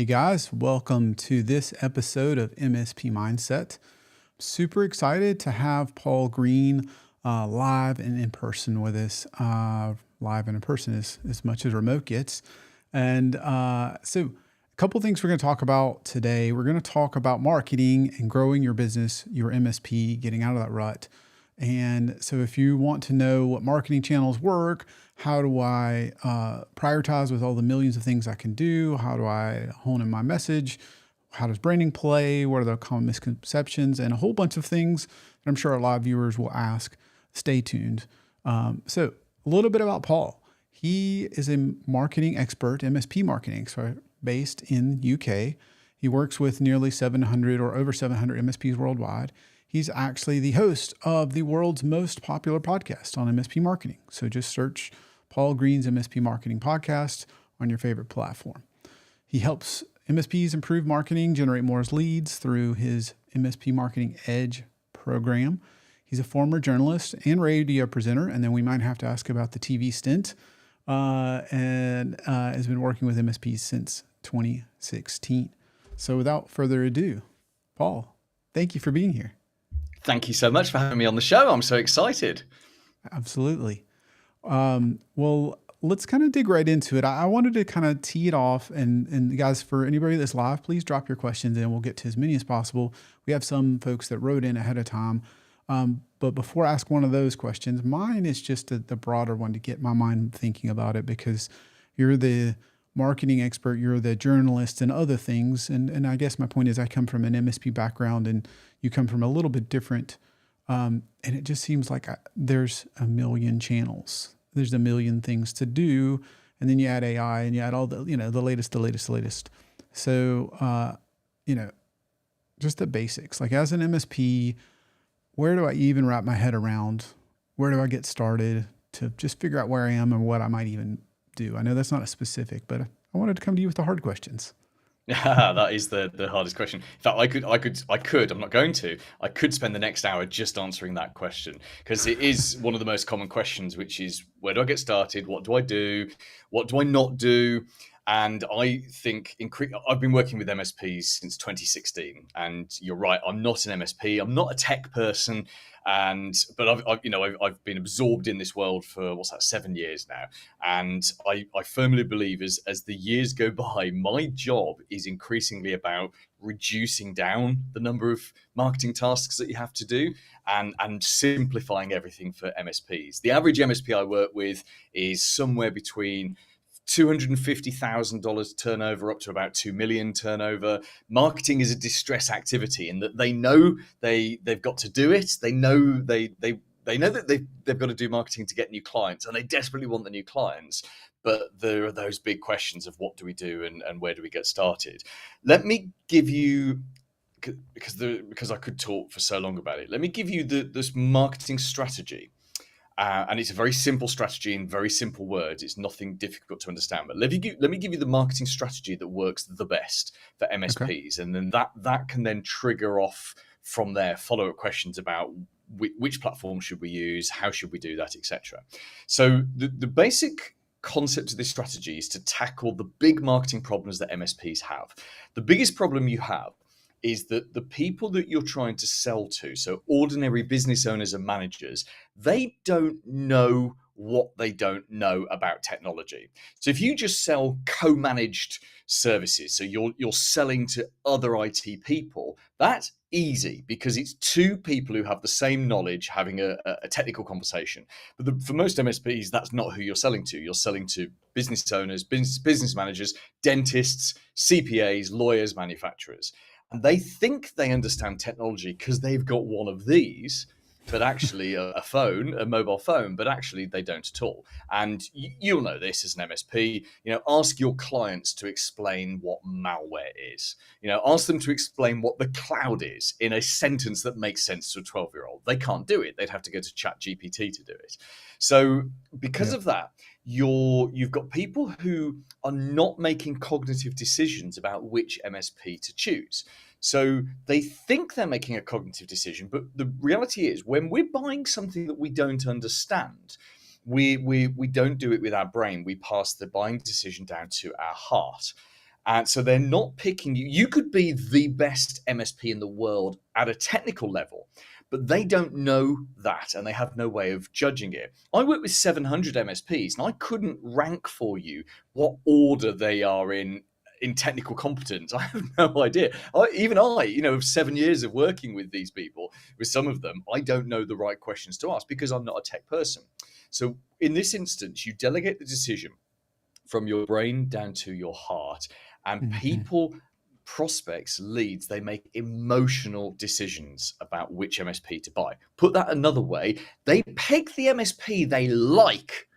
Hey guys, welcome to this episode of MSP Mindset. Super excited to have Paul Green live and in person with us. Live and in person as much as remote gets. And so a couple things we're going to talk about today. We're going to talk about marketing and growing your business, your MSP, getting out of that rut. And so if you want to know what marketing channels work, how do I prioritize with all the millions of things I can do? How do I hone in my message? How does branding play? What are the common misconceptions? And a whole bunch of things that I'm sure a lot of viewers will ask. Stay tuned. So a little bit about Paul. He is a marketing expert, MSP marketing expert, based in UK. He works with nearly 700 or over 700 MSPs worldwide. He's actually the host of the world's most popular podcast on MSP marketing. So just search Paul Green's MSP Marketing Podcast on your favorite platform. He helps MSPs improve marketing, generate more leads through his MSP Marketing Edge program. He's a former journalist and radio presenter, and then we might have to ask about the TV stint, and has been working with MSPs since 2016. So without further ado, Paul, thank you for being here. Thank you so much for having me on the show. I'm so excited. Absolutely. Well, let's kind of dig right into it. I wanted to kind of tee it off, and guys, for anybody that's live, please drop your questions and we'll get to as many as possible. We have some folks that wrote in ahead of time. But before I ask one of those questions, mine is just the broader one to get my mind thinking about it, because you're the marketing expert, you're the journalist and other things. And I guess my point is I come from an MSP background and you come from a little bit different. And it just seems like there's a million channels. There's a million things to do. And then you add AI and you add all the, the latest. So, just the basics, like as an MSP, where do I even wrap my head around? Where do I get started to just figure out where I am and what I might even do? I know that's not a specific, but I wanted to come to you with the hard questions. That is the hardest question. In fact, I'm not going to. I could spend the next hour just answering that question, because it is one of the most common questions, which is, where do I get started? What do I do? What do I not do? And I think I've been working with MSPs since 2016, and you're right, I'm not an MSP, I'm not a tech person, but I've been absorbed in this world for 7 years now, and I firmly believe as the years go by, my job is increasingly about reducing down the number of marketing tasks that you have to do and simplifying everything for MSPs. The average MSP I work with is somewhere between $250,000 turnover up to about 2 million turnover. Marketing is a distress activity in that they know they've got to do it. They know they know that they've got to do marketing to get new clients, and they desperately want the new clients. But there are those big questions of what do we do and where do we get started? Let me give you, because I could talk for so long about it. Let me give you this marketing strategy. And it's a very simple strategy in very simple words. It's nothing difficult to understand. But let me give you the marketing strategy that works the best for MSPs. Okay. And then that can then trigger off from there follow-up questions about which platform should we use, how should we do that, etc. So the basic concept of this strategy is to tackle the big marketing problems that MSPs have. The biggest problem you have is that the people that you're trying to sell to, so ordinary business owners and managers, they don't know what they don't know about technology. So if you just sell co-managed services, so you're selling to other IT people, that's easy because it's two people who have the same knowledge having a technical conversation. But for most MSPs, that's not who you're selling to. You're selling to business owners, business managers, dentists, CPAs, lawyers, manufacturers. And they think they understand technology because they've got one of these, but actually a mobile phone, but actually they don't at all. And you'll know this as an MSP, ask your clients to explain what malware is. Ask them to explain what the cloud is in a sentence that makes sense to a 12-year-old. They can't do it. They'd have to go to ChatGPT to do it. So because of that, you've got people who are not making cognitive decisions about which MSP to choose. So they think they're making a cognitive decision, but the reality is when we're buying something that we don't understand, we don't do it with our brain. We pass the buying decision down to our heart. And so they're not picking you. You could be the best MSP in the world at a technical level, but they don't know that and they have no way of judging it. I work with 700 MSPs and I couldn't rank for you what order they are in technical competence. I have no idea. Even I, of 7 years of working with these people, with some of them, I don't know the right questions to ask because I'm not a tech person. So in this instance, you delegate the decision from your brain down to your heart. And Mm-hmm. people, prospects, leads, they make emotional decisions about which MSP to buy. Put that another way, they pick the MSP they like,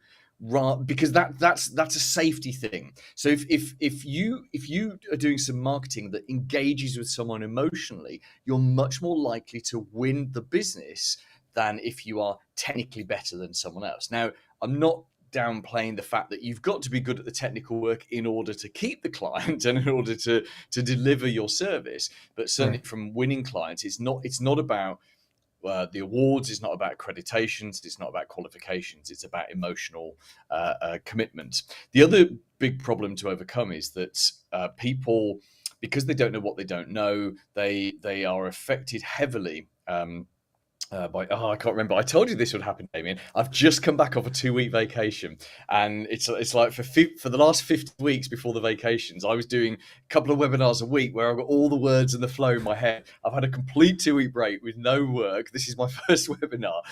right? Because that's a safety thing. So if you are doing some marketing that engages with someone emotionally, you're much more likely to win the business than if you are technically better than someone else. Now, I'm not downplaying the fact that you've got to be good at the technical work in order to keep the client and in order to deliver your service. But certainly Right. from winning clients, it's not about the awards, it's not about accreditations, it's not about qualifications, it's about emotional commitment. The other big problem to overcome is that people, because they don't know what they don't know, they are affected heavily I can't remember. I told you this would happen, Damien. I've just come back off a 2-week vacation, and it's like for the last 50 weeks before the vacations, I was doing a couple of webinars a week where I've got all the words and the flow in my head. I've had a complete 2-week break with no work. This is my first webinar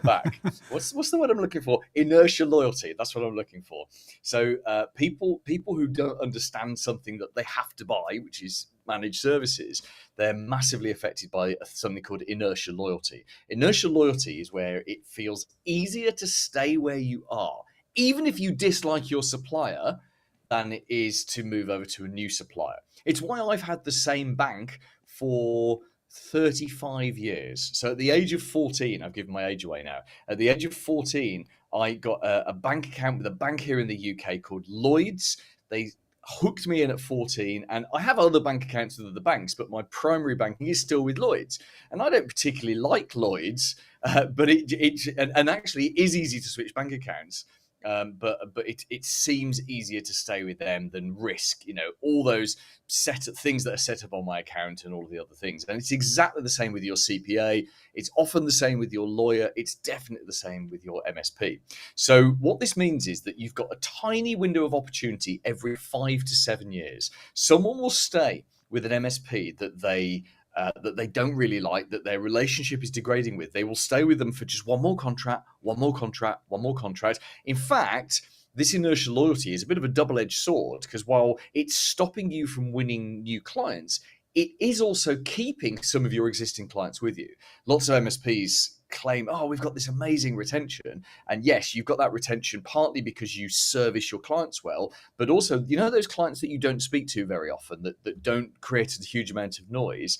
back. What's the word I'm looking for? Inertia loyalty. That's what I'm looking for. So people who don't understand something that they have to buy, which is managed services, they're massively affected by something called inertia loyalty. Inertia loyalty is where it feels easier to stay where you are, even if you dislike your supplier, than it is to move over to a new supplier. It's why I've had the same bank for 35 years. So at the age of 14, I've given my age away now. At the age of 14, I got a bank account with a bank here in the UK called Lloyds. They hooked me in at 14, and I have other bank accounts with other banks, but my primary banking is still with Lloyds. And I don't particularly like Lloyds, but and actually it is easy to switch bank accounts. But it seems easier to stay with them than risk, all those things that are set up on my account and all of the other things. And it's exactly the same with your CPA. It's often the same with your lawyer. It's definitely the same with your MSP. So what this means is that you've got a tiny window of opportunity every 5 to 7 years. Someone will stay with an MSP that they don't really like, that their relationship is degrading with. They will stay with them for just one more contract, one more contract, one more contract. In fact, this inertia loyalty is a bit of a double-edged sword, because while it's stopping you from winning new clients, it is also keeping some of your existing clients with you. Lots of MSPs claim, oh, we've got this amazing retention. And yes, you've got that retention partly because you service your clients well, but also, those clients that you don't speak to very often, that don't create a huge amount of noise,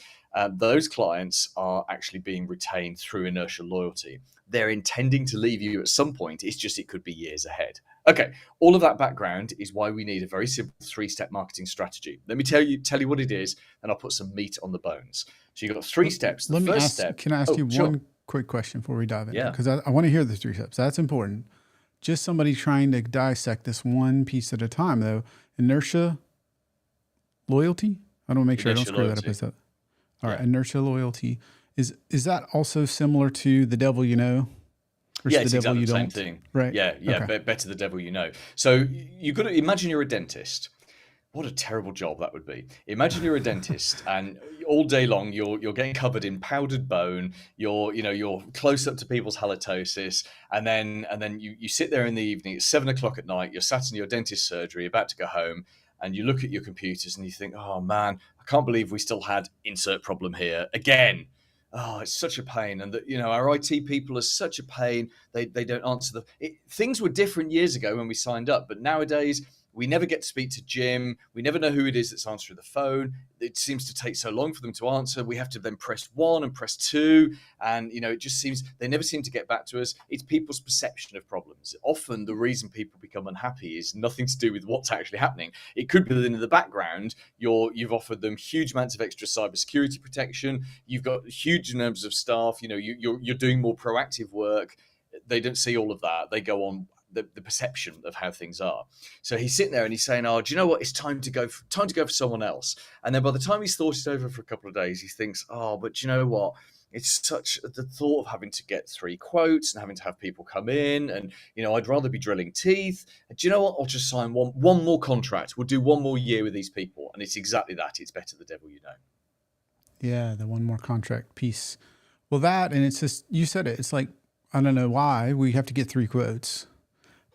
those clients are actually being retained through inertia loyalty. They're intending to leave you at some point. It's just, it could be years ahead. Okay, all of that background is why we need a very simple 3-step marketing strategy. Let me tell you what it is, and I'll put some meat on the bones. So you've got 3 steps. The Let me first ask, step. can I ask you Sure. one quick question before we dive in? Yeah. Because I want to hear the 3 steps. That's important. Just somebody trying to dissect this one piece at a time, though. Inertia, loyalty. I don't make sure I don't screw that up. Is that all right? Inertia, loyalty. Is that also similar to the devil you know? Yeah, it's exactly the same thing. Right. Yeah. Okay. Better the devil you know. So you've got to imagine you're a dentist. What a terrible job that would be. Imagine you're a dentist and all day long you're getting covered in powdered bone, you're close up to people's halitosis, and then you sit there in the evening, it's 7 o'clock at night, you're sat in your dentist surgery, about to go home, and you look at your computers and you think, oh man, I can't believe we still had insert problem here again. Oh, it's such a pain. And our IT people are such a pain. They don't answer things were different years ago when we signed up, but nowadays we never get to speak to Jim. We never know who it is that's answering the phone. It seems to take so long for them to answer. We have to then press 1 and press 2. And, it just seems they never seem to get back to us. It's people's perception of problems. Often the reason people become unhappy is nothing to do with what's actually happening. It could be that in the background, you've offered them huge amounts of extra cybersecurity protection. You've got huge numbers of staff. You're doing more proactive work. They don't see all of that. They go on the perception of how things are. So he's sitting there and he's saying, "Oh, do you know what? It's time to go for someone else." And then by the time he's thought it over for a couple of days, he thinks, "Oh, but do you know what? It's such the thought of having to get 3 quotes and having to have people come in, and I'd rather be drilling teeth. Do you know what? I'll just sign one more contract. We'll do one more year with these people." And it's exactly that. It's better the devil you know. Yeah, the one more contract piece. Well, that, and it's just, you said it. It's like, I don't know why we have to get 3 quotes.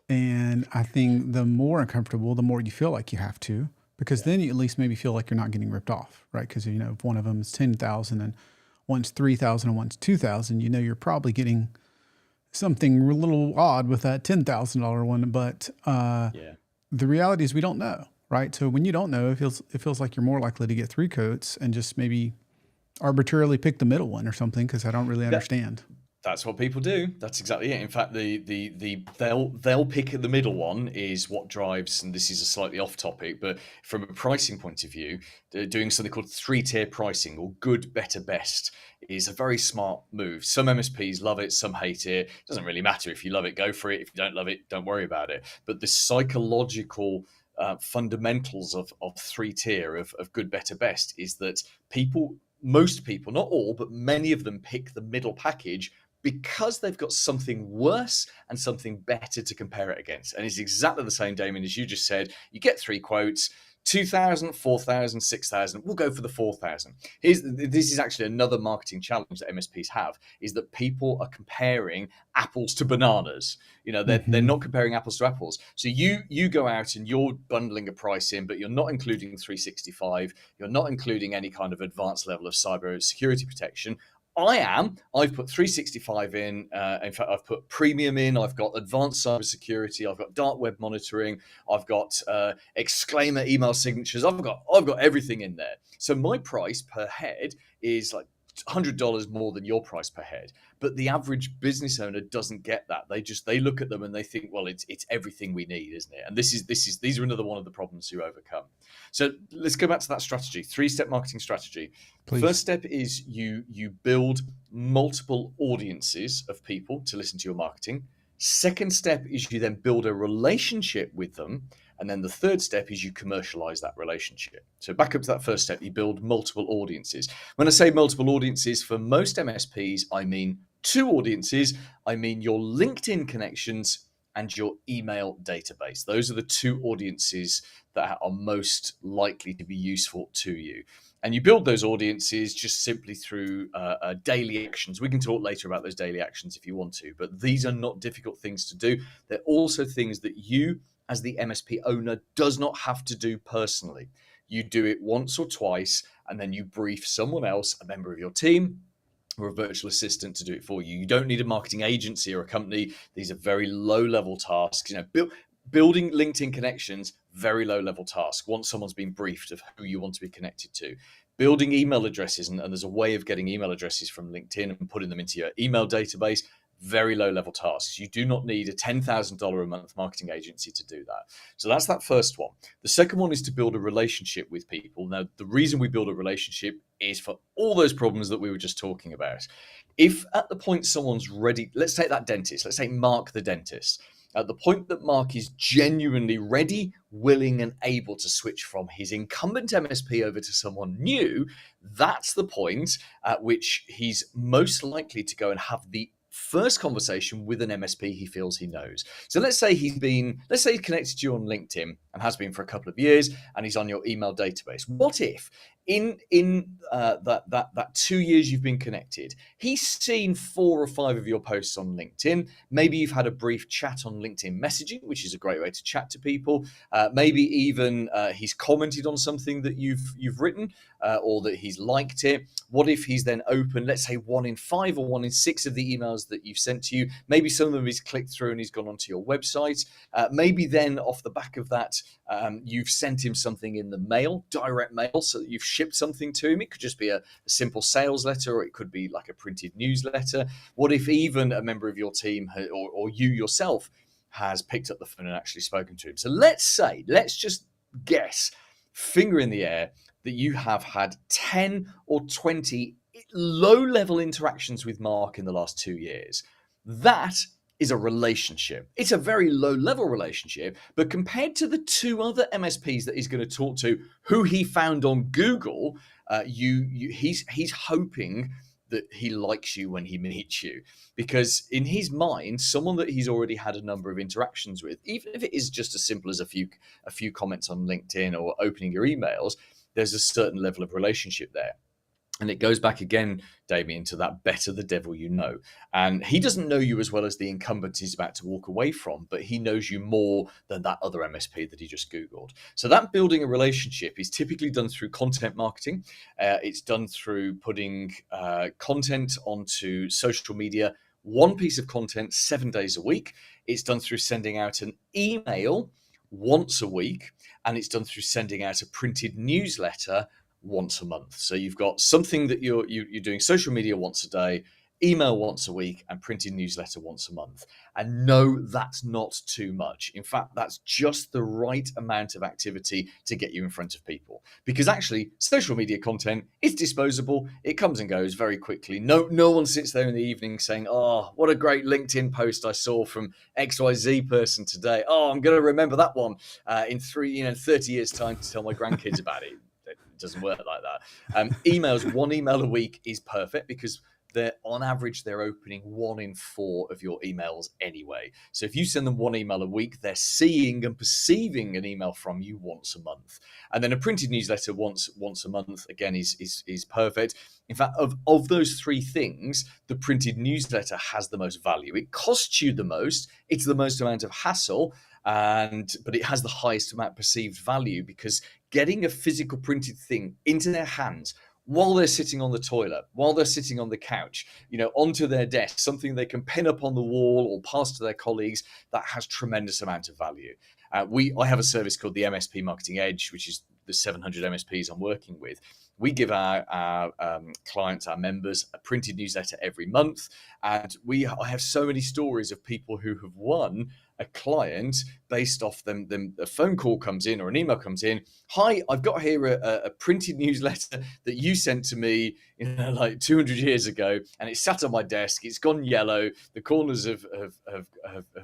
And I think the more uncomfortable, the more you feel like you have to, because then you at least maybe feel like you're not getting ripped off, right? Because if one of them is 10,000 and one's 3,000 and one's 2,000, you're probably getting something a little odd with that $10,000 one. But the reality is we don't know, right? So when you don't know, it feels like you're more likely to get 3 quotes and just maybe arbitrarily pick the middle one or something, because I don't really understand. That's what people do. That's exactly it. In fact, they'll pick the middle one is what drives, and this is a slightly off topic, but from a pricing point of view, doing something called 3-tier pricing, or good, better, best, is a very smart move. Some MSPs love it, some hate it. It doesn't really matter. If you love it, go for it. If you don't love it, don't worry about it. But the psychological fundamentals of 3-tier of good, better, best is that most people, not all, but many of them pick the middle package because they've got something worse and something better to compare it against. And it's exactly the same, Damien, as you just said. You get 3 quotes, 2,000, 4,000, 6,000. We'll go for the 4,000. This is actually another marketing challenge that MSPs have, is that people are comparing apples to bananas. They're not comparing apples to apples. So you go out and you're bundling a price in, but you're not including 365. You're not including any kind of advanced level of cyber security protection. I've put 365 in. In fact, I've put premium in. I've got advanced cybersecurity. I've got dark web monitoring. I've got exclaimer email signatures. I've got everything in there. So my price per head is like $100 more than your price per head. But the average business owner doesn't get that. They look at them and they think, well, it's everything we need, isn't it? And these are another one of the problems you overcome. So let's go back to that strategy, 3-step marketing strategy. Please. First step is you build multiple audiences of people to listen to your marketing. Second step is you then build a relationship with them. And then the third step is you commercialize that relationship. So back up to that first step, you build multiple audiences. When I say multiple audiences, for most MSPs, I mean 2 audiences. I mean your LinkedIn connections and your email database. Those are the 2 audiences that are most likely to be useful to you. And you build those audiences just simply through daily actions. We can talk later about those daily actions if you want to, but these are not difficult things to do. They're also things that you, as the MSP owner, does not have to do personally. You do it once or twice, and then you brief someone else, a member of your team, or a virtual assistant to do it for you. You don't need a marketing agency or a company. These are very low-level tasks. Building LinkedIn connections, very low-level task. Once someone's been briefed of who you want to be connected to. Building email addresses, and there's a way of getting email addresses from LinkedIn and putting them into your email database. Very low-level tasks. You do not need a $10,000 a month marketing agency to do that. So that's that first one. The second one is to build a relationship with people. Now, the reason we build a relationship is for all those problems that we were just talking about. If at the point someone's ready, let's take that dentist. Let's say Mark the dentist. At the point that Mark is genuinely ready, willing, and able to switch from his incumbent MSP over to someone new, that's the point at which he's most likely to go and have the first conversation with an MSP he feels he knows. So let's say he's connected to you on LinkedIn and has been for a couple of years, and he's on your email database. What if in that 2 years you've been connected, he's seen 4 or 5 of your posts on LinkedIn? Maybe you've had a brief chat on LinkedIn messaging, which is a great way to chat to people. Maybe even he's commented on something that you've written, or that he's liked it. What if he's then opened, let's say 1 in 5 or 1 in 6 of the emails that you've sent to you? Maybe some of them he's clicked through and he's gone onto your website. Maybe then off the back of that, you've sent him something in the mail, direct mail, so that you've shipped something to him. It could just be a simple sales letter, or it could be like a printed newsletter. What if even a member of your team or you yourself has picked up the phone and actually spoken to him? So let's just guess, finger in the air, that you have had 10 or 20 low-level interactions with Mark in the last 2 years. That is a relationship. It's a very low level relationship, but compared to the two other MSPs that he's going to talk to, who he found on Google, he's hoping that he likes you when he meets you, because in his mind, someone that he's already had a number of interactions with, even if it is just as simple as a few comments on LinkedIn or opening your emails, there's a certain level of relationship there. And it goes back again, Damien, to that better the devil you know. And he doesn't know you as well as the incumbent he's about to walk away from, but he knows you more than that other MSP that he just Googled. So that building a relationship is typically done through content marketing. It's done through putting content onto social media, one piece of content 7 days a week. It's done through sending out an email once a week, and it's done through sending out a printed newsletter once a month. So you've got something that you're doing social media once a day, email once a week, and printed newsletter once a month. And no, that's not too much. In fact, that's just the right amount of activity to get you in front of people. Because actually, social media content is disposable. It comes and goes very quickly. No one sits there in the evening saying, "Oh, what a great LinkedIn post I saw from XYZ person today. Oh, I'm going to remember that one in 30 years' time to tell my grandkids about it." It doesn't work like that. Emails, one email a week is perfect, because on average, they're opening 1 in 4 of your emails anyway. So if you send them 1 email a week, they're seeing and perceiving an email from you once a month. And then a printed newsletter once a month, again, is perfect. In fact, of those 3 things, the printed newsletter has the most value. It costs you the most. It's the most amount of hassle. But it has the highest amount perceived value, because getting a physical printed thing into their hands while they're sitting on the toilet, while they're sitting on the couch, onto their desk, something they can pin up on the wall or pass to their colleagues, that has tremendous amount of value. I have a service called the MSP Marketing Edge, which is the 700 MSPs I'm working with. We give our clients, our members, a printed newsletter every month. And I have so many stories of people who have won a client based off them. A phone call comes in or an email comes in. "Hi, I've got here a printed newsletter that you sent to me, like 200 years ago, and it's sat on my desk. It's gone yellow. The corners have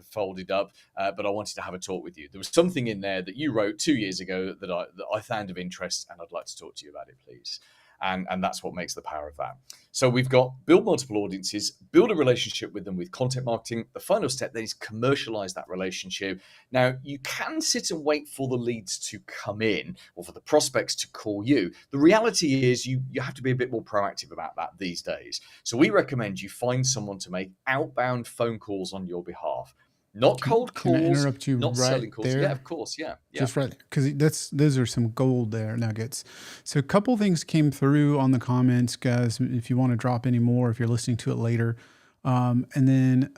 folded up, but I wanted to have a talk with you. There was something in there that you wrote 2 years ago that I found of interest, and I'd like to talk to you about it, please." And that's what makes the power of that. So we've got build multiple audiences, build a relationship with them with content marketing. The final step then is commercialize that relationship. Now, you can sit and wait for the leads to come in or for the prospects to call you. The reality is you have to be a bit more proactive about that these days. So we recommend you find someone to make outbound phone calls on your behalf. Not cold calls, can I interrupt you not right selling calls. there? Yeah, of course. Yeah. Just right, because those are some gold there nuggets. So a couple things came through on the comments, guys. If you want to drop any more, if you're listening to it later, and then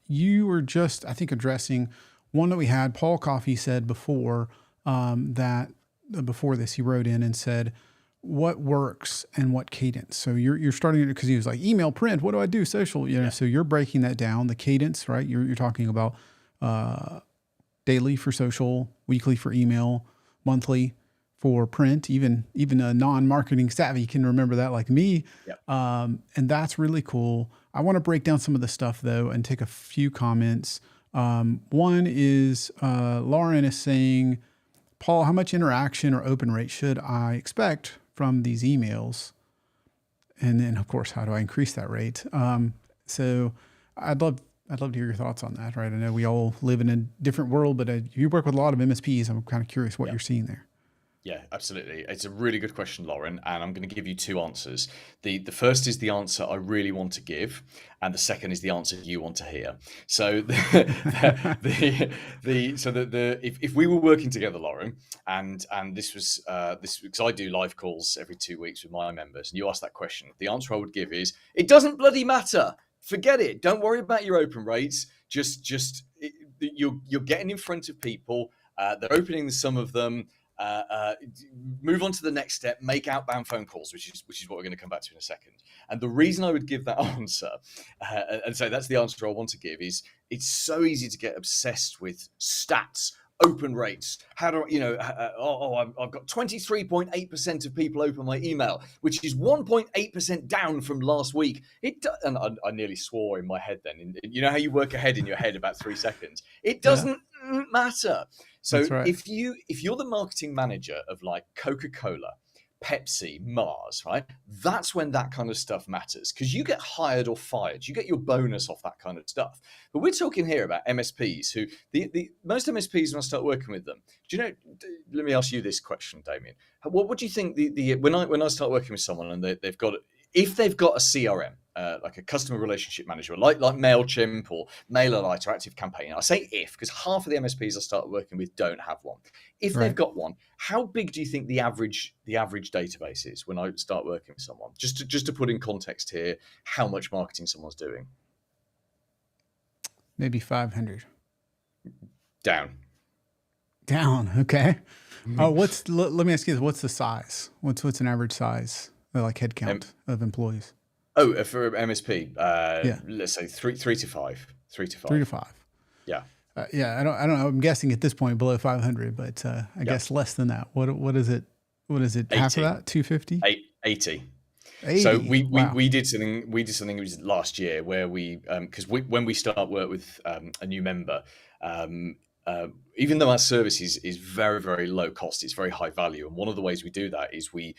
you were just, I think, addressing one that we had. Paul Coffey said before before this, he wrote in and said, what works and what cadence. So you're starting, because he was like, email, print, what do I do? Social, so you're breaking that down, the cadence, right? You're talking about daily for social, weekly for email, monthly for print. Even a non-marketing savvy can remember that, like me. Yep. And that's really cool. I want to break down some of the stuff though and take a few comments. One is Lauren is saying, Paul, how much interaction or open rate should I expect from these emails? And then, of course, how do I increase that rate? So I'd love to hear your thoughts on that, right? I know we all live in a different world, but you work with a lot of MSPs. I'm kind of curious what you're seeing there. Yeah, absolutely. It's a really good question, Lauren, and I'm going to give you 2 answers. The first is the answer I really want to give, and the second is the answer you want to hear. So if we were working together, Lauren, and this was because I do live calls every 2 weeks with my members, and you asked that question, the answer I would give is, it doesn't bloody matter. Forget it. Don't worry about your open rates. You're getting in front of people. They're opening some of them. Move on to the next step, make outbound phone calls, which is what we're going to come back to in a second. And the reason I would give that answer, and so that's the answer I want to give, is it's so easy to get obsessed with stats open rates. How do I've got 23.8% of people open my email, which is 1.8% down from last week. And I nearly swore in my head then. You know how you work ahead in your head about 3 seconds? It Yeah, doesn't matter. So that's right. if you're the marketing manager of like Coca-Cola, Pepsi, Mars, right? That's when that kind of stuff matters, because you get hired or fired. You get your bonus off that kind of stuff. But we're talking here about MSPs who the most MSPs, when I start working with them, do you know? Let me ask you this question, Damien. What do you think the when I start working with someone and they've got, if they've got a CRM, like a customer relationship manager, like MailChimp or MailerLite or ActiveCampaign. I say if, because half of the MSPs I start working with don't have one. If they've Right. got one, how big do you think the average database is when I start working with someone? Just to put in context here, how much marketing someone's doing. Maybe 500. Down. Down. Okay. Let me ask you this. What's the size? What's an average size, like head count of employees? For MSP, Yeah. let's say three to five. 3 to 5. Yeah. Yeah. I don't know. I'm guessing at this point below 500, but I guess less than that. What is it? What is it? 80. Half of that? 250? 80. 80. So Wow. we did something. We did something. It was last year where we, because when we start work with a new member, um, even though our service is very, very low cost, it's very high value. And one of the ways we do that is we're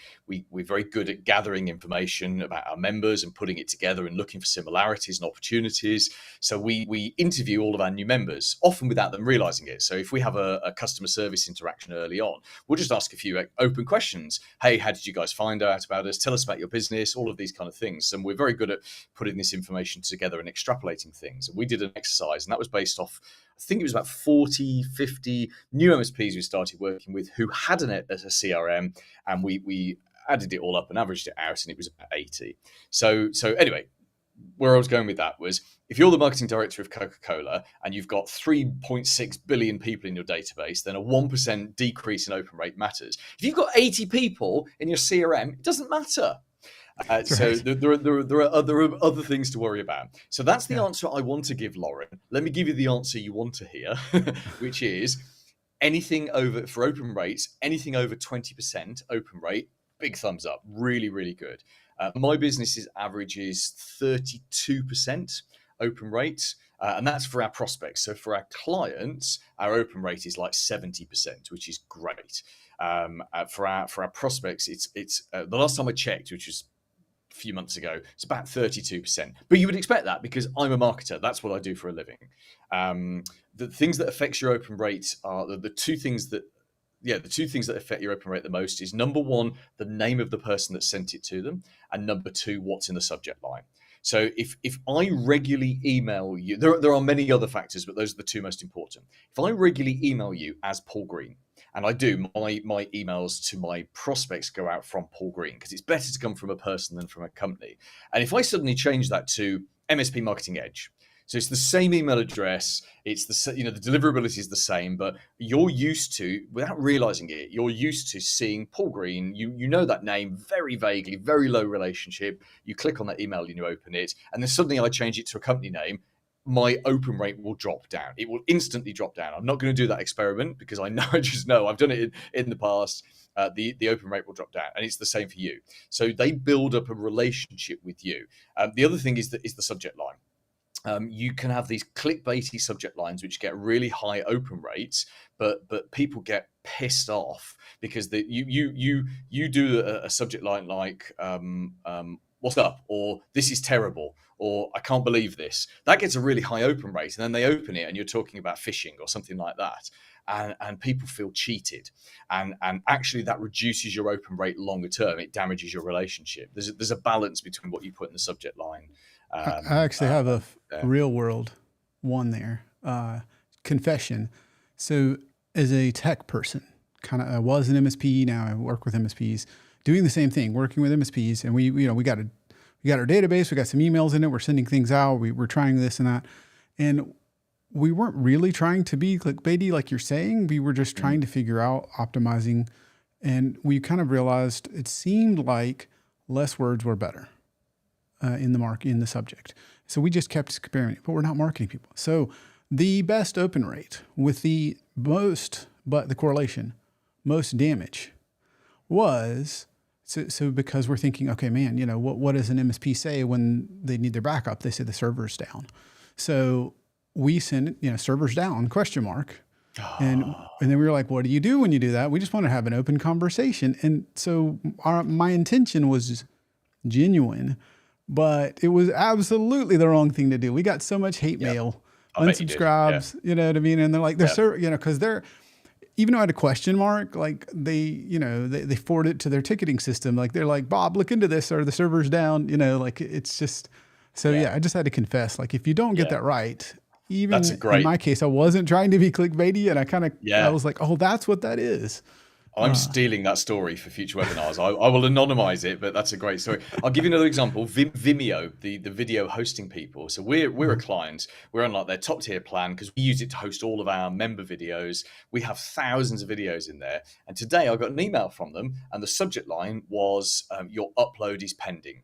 very good at gathering information about our members and putting it together and looking for similarities and opportunities. So we interview all of our new members, often without them realizing it. So if we have a customer service interaction early on, we'll just ask a few open questions. Hey, how did you guys find out about us? Tell us about your business, all of these kind of things. And we're very good at putting this information together and extrapolating things. And we did an exercise, and that was based off, I think it was about 40, 50 new MSPs we started working with who had a CRM, and we added it all up and averaged it out, and it was about 80. So anyway, where I was going with that was, if you're the marketing director of Coca-Cola and you've got 3.6 billion people in your database, then a 1% decrease in open rate matters. If you've got 80 people in your CRM, it doesn't matter. So Right. there are other things to worry about. So that's the Yeah. answer I want to give, Lauren. Let me give you the answer you want to hear, which is anything over, for open rates, anything over 20% open rate, big thumbs up. Really, really good. My business's average is 32% open rate. And that's for our prospects. So for our clients, our open rate is like 70%, which is great. For our prospects, it's the last time I checked, which was few months ago, it's about 32%. But you would expect that because I'm a marketer. That's what I do for a living. The things that affects your open rate are the two things that affect your open rate the most is, number one, the name of the person that sent it to them, and number two, what's in the subject line. So if I regularly email you, there are many other factors, but those are the two most important. If I regularly email you as Paul Green, and I do, my emails to my prospects go out from Paul Green, because it's better to come from a person than from a company. And if I suddenly change that to MSP Marketing Edge, so it's the same email address, it's the deliverability is the same, but you're used to, without realizing it, you're used to seeing Paul Green. You know that name very vaguely, very low relationship. You click on that email and you open it, and then suddenly I change it to a company name. My open rate will drop down. It will instantly drop down. I'm not going to do that experiment because I just know I've done it in the past. The open rate will drop down, and it's the same for you. So they build up a relationship with you. The other thing is the subject line. You can have these clickbaity subject lines which get really high open rates, but people get pissed off because you do a subject line like what's up, or this is terrible, or I can't believe this. That gets a really high open rate, and then they open it and you're talking about phishing or something like that. And people feel cheated, and actually that reduces your open rate longer term. It damages your relationship. There's a balance between what you put in the subject line. I actually have a There. real world one there. Confession. So as a tech person, I was an MSP. Now I work with MSPs, doing the same thing, working with MSPs, and we got our database. We got some emails in it. We're sending things out. We're trying this and that, and we weren't really trying to be clickbaity like you're saying. We were just trying to figure out optimizing, and we kind of realized it seemed like less words were better in the subject. So we just kept experimenting, but we're not marketing people. So The best open rate with the most, but the correlation, most damage was so because we're thinking, okay, man, what does an MSP say when they need their backup? They say the server's down. So we send, servers down, question mark. And then we were like, what do you do when you do that? We just want to have an open conversation. And so my intention was genuine, but it was absolutely the wrong thing to do. We got so much hate mail, unsubscribes, you know what I mean? And they're like, because they're, even though I had a question mark, like they forward it to their ticketing system. Like they're like, Bob, look into this, or the server's down, like it's just, so I just had to confess, like, if you don't get that right, even in my case, I wasn't trying to be clickbaity, and I was like, oh, that's what that is. I'm stealing that story for future webinars. I will anonymize it, but that's a great story. I'll give you another example. Vimeo, the video hosting people. So we're a client. We're on like their top tier plan because we use it to host all of our member videos. We have thousands of videos in there. And today I got an email from them, and the subject line was, your upload is pending.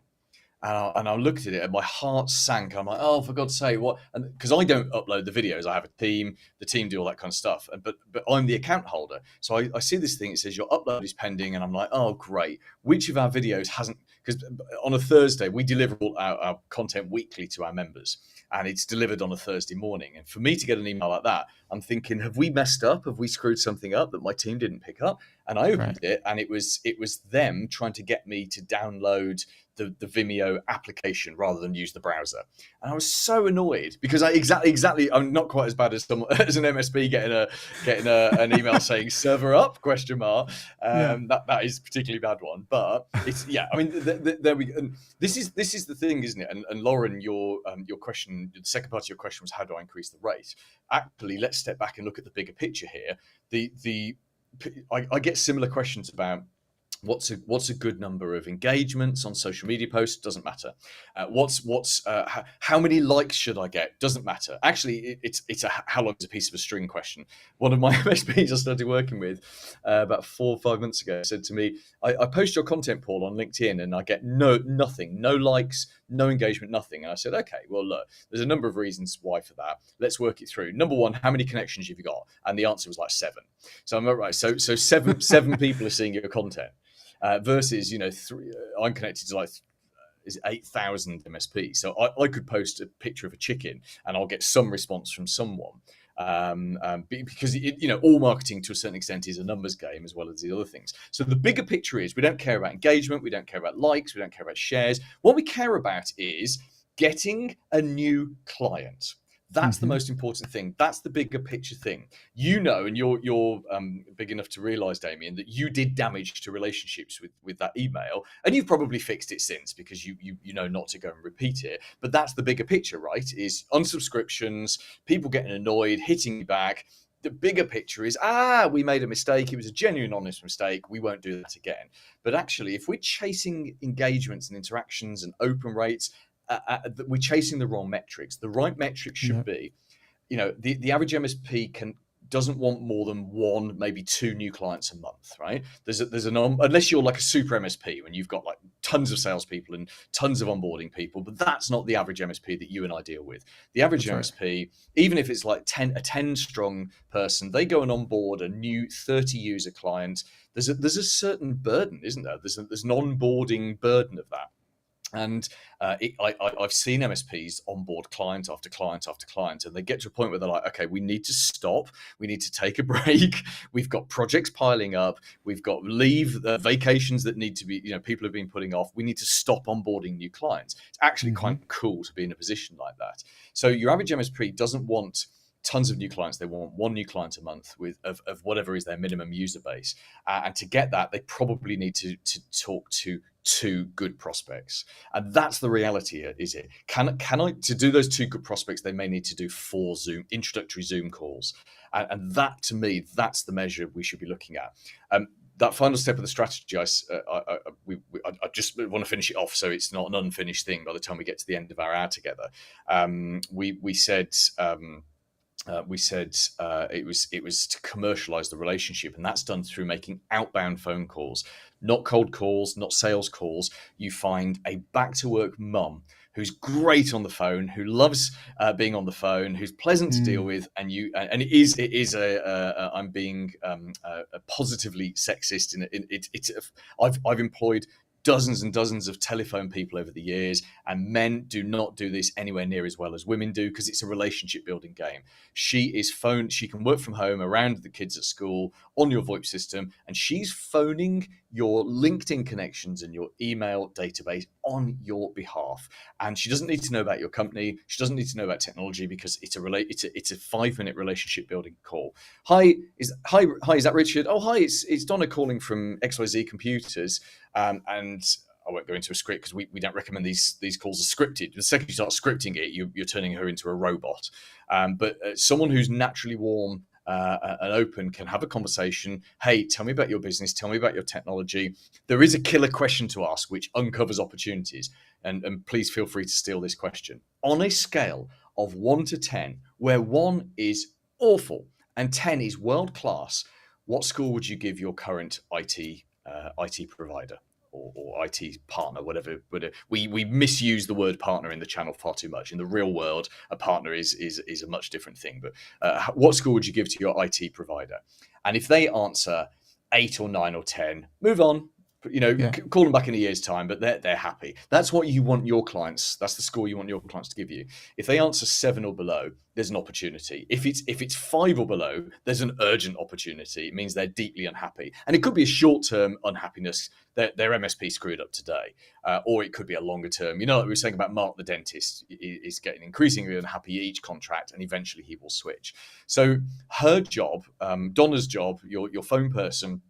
And I looked at it and my heart sank. I'm like, oh, for God's sake, what? And because I don't upload the videos, I have a team. The team do all that kind of stuff. But I'm the account holder. So I see this thing. It says your upload is pending, and I'm like, oh, great. Which of our videos hasn't? Because on a Thursday we deliver all our content weekly to our members, and it's delivered on a Thursday morning. And for me to get an email like that, I'm thinking, have we messed up? Have we screwed something up that my team didn't pick up? And I opened it, and it was them trying to get me to download the Vimeo application rather than use the browser. And I was so annoyed because exactly I'm not quite as bad as an MSP getting an email saying server up ? That is a particularly bad one, but it's I mean there we go. And this is the thing, isn't it? And Lauren, your question, the second part of your question was, how do I increase the rate? Actually, let's step back and look at the bigger picture here. I get similar questions about what's a good number of engagements on social media posts? Doesn't matter. How many likes should I get? Doesn't matter. Actually, it's a how long is a piece of a string question. One of my MSPs I started working with about 4 or 5 months ago said to me, I post your content, Paul, on LinkedIn, and I get nothing, no likes, no engagement, nothing. And I said, okay, well, look, there's a number of reasons why for that. Let's work it through. Number one, how many connections have you got? And the answer was like 7. So I'm right. So seven people are seeing your content. Versus, I'm connected to like 8,000 MSP. So I could post a picture of a chicken and I'll get some response from someone. Because all marketing to a certain extent is a numbers game as well as the other things. So the bigger picture is we don't care about engagement, we don't care about likes, we don't care about shares. What we care about is getting a new client. That's the most important thing. That's the bigger picture thing. And you're big enough to realize, Damien, that you did damage to relationships with that email, and you've probably fixed it since because you know not to go and repeat it. But that's the bigger picture, right? Is unsubscriptions, people getting annoyed, hitting you back. The bigger picture is, we made a mistake. It was a genuine, honest mistake. We won't do that again. But actually, if we're chasing engagements and interactions and open rates, we're chasing the wrong metrics. The right metric should be, the average MSP doesn't want more than 1, maybe 2 new clients a month, right? Unless you're like a super MSP when you've got like tons of salespeople and tons of onboarding people, but that's not the average MSP that you and I deal with. The average MSP, even if it's like a 10 strong person, they go and onboard a new 30 user client. There's a certain burden, isn't there? There's an onboarding burden of that. And I've seen MSPs onboard client after client after client, and they get to a point where they're like, okay, we need to stop. We need to take a break. We've got projects piling up. We've got vacations that need to be, people have been putting off. We need to stop onboarding new clients. It's actually quite cool to be in a position like that. So your average MSP doesn't want tons of new clients. They want 1 new client a month of whatever is their minimum user base. And to get that, they probably need to talk to 2 good prospects. And that's the reality, is it? To do those 2 good prospects, they may need to do 4 introductory Zoom calls. And that, to me, that's the measure we should be looking at. That final step of the strategy, I just want to finish it off so it's not an unfinished thing by the time we get to the end of our hour together. We said, we said it was to commercialize the relationship, and that's done through making outbound phone calls, not cold calls, not sales calls. You find a back to work mum who's great on the phone, who loves being on the phone, who's pleasant to deal Mm. with, and it is I'm being positively sexist. I've employed dozens and dozens of telephone people over the years, and men do not do this anywhere near as well as women do, because it's a relationship building game. She can work from home around the kids at school on your VoIP system, and she's phoning your LinkedIn connections and your email database on your behalf. And she doesn't need to know about your company. She doesn't need to know about technology, because it's a 5-minute relationship building call. Is that Richard? Oh, hi, it's Donna calling from XYZ Computers. And I won't go into a script, because we don't recommend these calls are scripted. The second you start scripting it, you're turning her into a robot. But someone who's naturally warm and open can have a conversation. Hey, tell me about your business. Tell me about your technology. There is a killer question to ask, which uncovers opportunities. And please feel free to steal this question. On a scale of 1 to 10, where 1 is awful and 10 is world class, what score would you give your current IT provider or IT partner, whatever? We misuse the word partner in the channel far too much. In the real world, a partner is a much different thing. But what score would you give to your IT provider? And if they answer 8 or 9 or 10, move on. Yeah. Call them back in a year's time, but they're happy. That's what you want your clients. That's the score you want your clients to give you. If they answer 7 or below, there's an opportunity. If it's 5 or below, there's an urgent opportunity. It means they're deeply unhappy, and it could be a short-term unhappiness. Their MSP screwed up today, or it could be a longer term. Like we were saying about Mark the dentist, is getting increasingly unhappy each contract, and eventually he will switch. So her job, Donna's job, your phone person,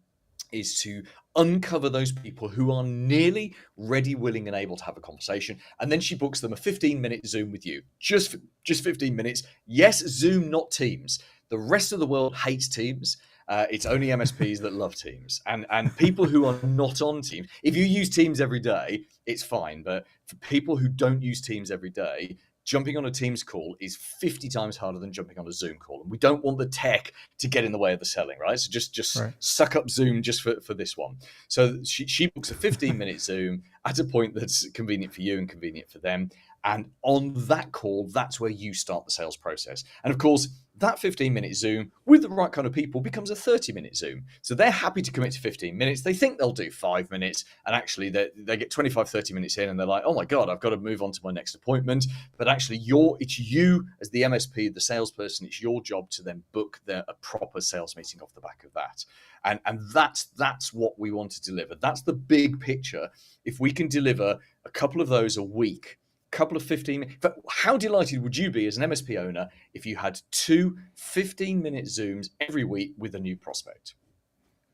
is to uncover those people who are nearly ready, willing, and able to have a conversation. And then she books them a 15-minute Zoom with you. Just 15 minutes. Yes, Zoom, not Teams. The rest of the world hates Teams. It's only MSPs that love Teams. And people who are not on Teams, if you use Teams every day, it's fine. But for people who don't use Teams every day, jumping on a Teams call is 50 times harder than jumping on a Zoom call. And we don't want the tech to get in the way of the selling, right? So just Right. suck up Zoom just for this one. So she books a 15-minute Zoom at a point that's convenient for you and convenient for them. And on that call, that's where you start the sales process. And of course, that 15-minute Zoom with the right kind of people becomes a 30-minute Zoom. So they're happy to commit to 15 minutes. They think they'll do 5 minutes. And actually, they get 25, 30 minutes in and they're like, oh my God, I've got to move on to my next appointment. But actually, it's you as the MSP, the salesperson, it's your job to then book a proper sales meeting off the back of that. And that's what we want to deliver. That's the big picture. If we can deliver a couple of those a week, couple of 15. How delighted would you be as an MSP owner if you had 2 15-minute Zooms every week with a new prospect?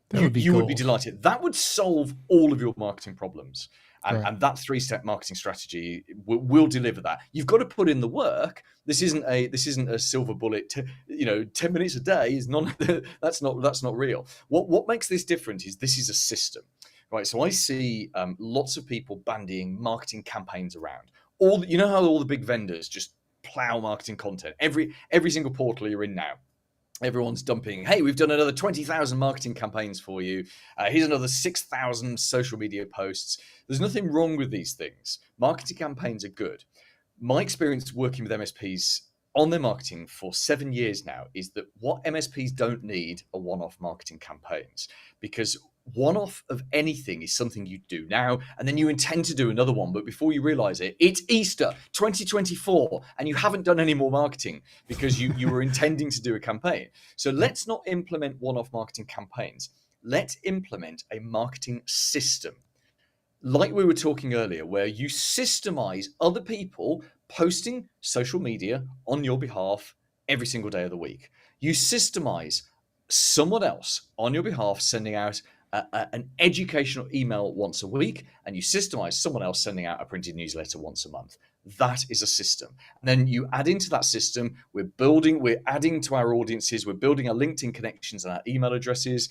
That would be You would be gold. delighted. That would solve all of your marketing problems. Right. And that 3-step marketing strategy will deliver that. You've got to put in the work. This isn't a silver bullet. 10 minutes a day is not. That's not real. What makes this different is this is a system, right? So I see lots of people bandying marketing campaigns around. How all the big vendors just plow marketing content. Every single portal you're in now, everyone's dumping, hey, we've done another 20,000 marketing campaigns for you. Here's another 6,000 social media posts. There's nothing wrong with these things. Marketing campaigns are good. My experience working with MSPs on their marketing for 7 years now is that what MSPs don't need are one-off marketing campaigns, because one-off of anything is something you do now, and then you intend to do another one, but before you realize it, it's Easter 2024, and you haven't done any more marketing because you were intending to do a campaign. So let's not implement one-off marketing campaigns. Let's implement a marketing system, like we were talking earlier, where you systemize other people posting social media on your behalf every single day of the week. You systemize someone else on your behalf sending out an educational email once a week, and you systemize someone else sending out a printed newsletter once a month. That is a system. And then you add into that system, we're adding to our audiences, we're building our LinkedIn connections and our email addresses.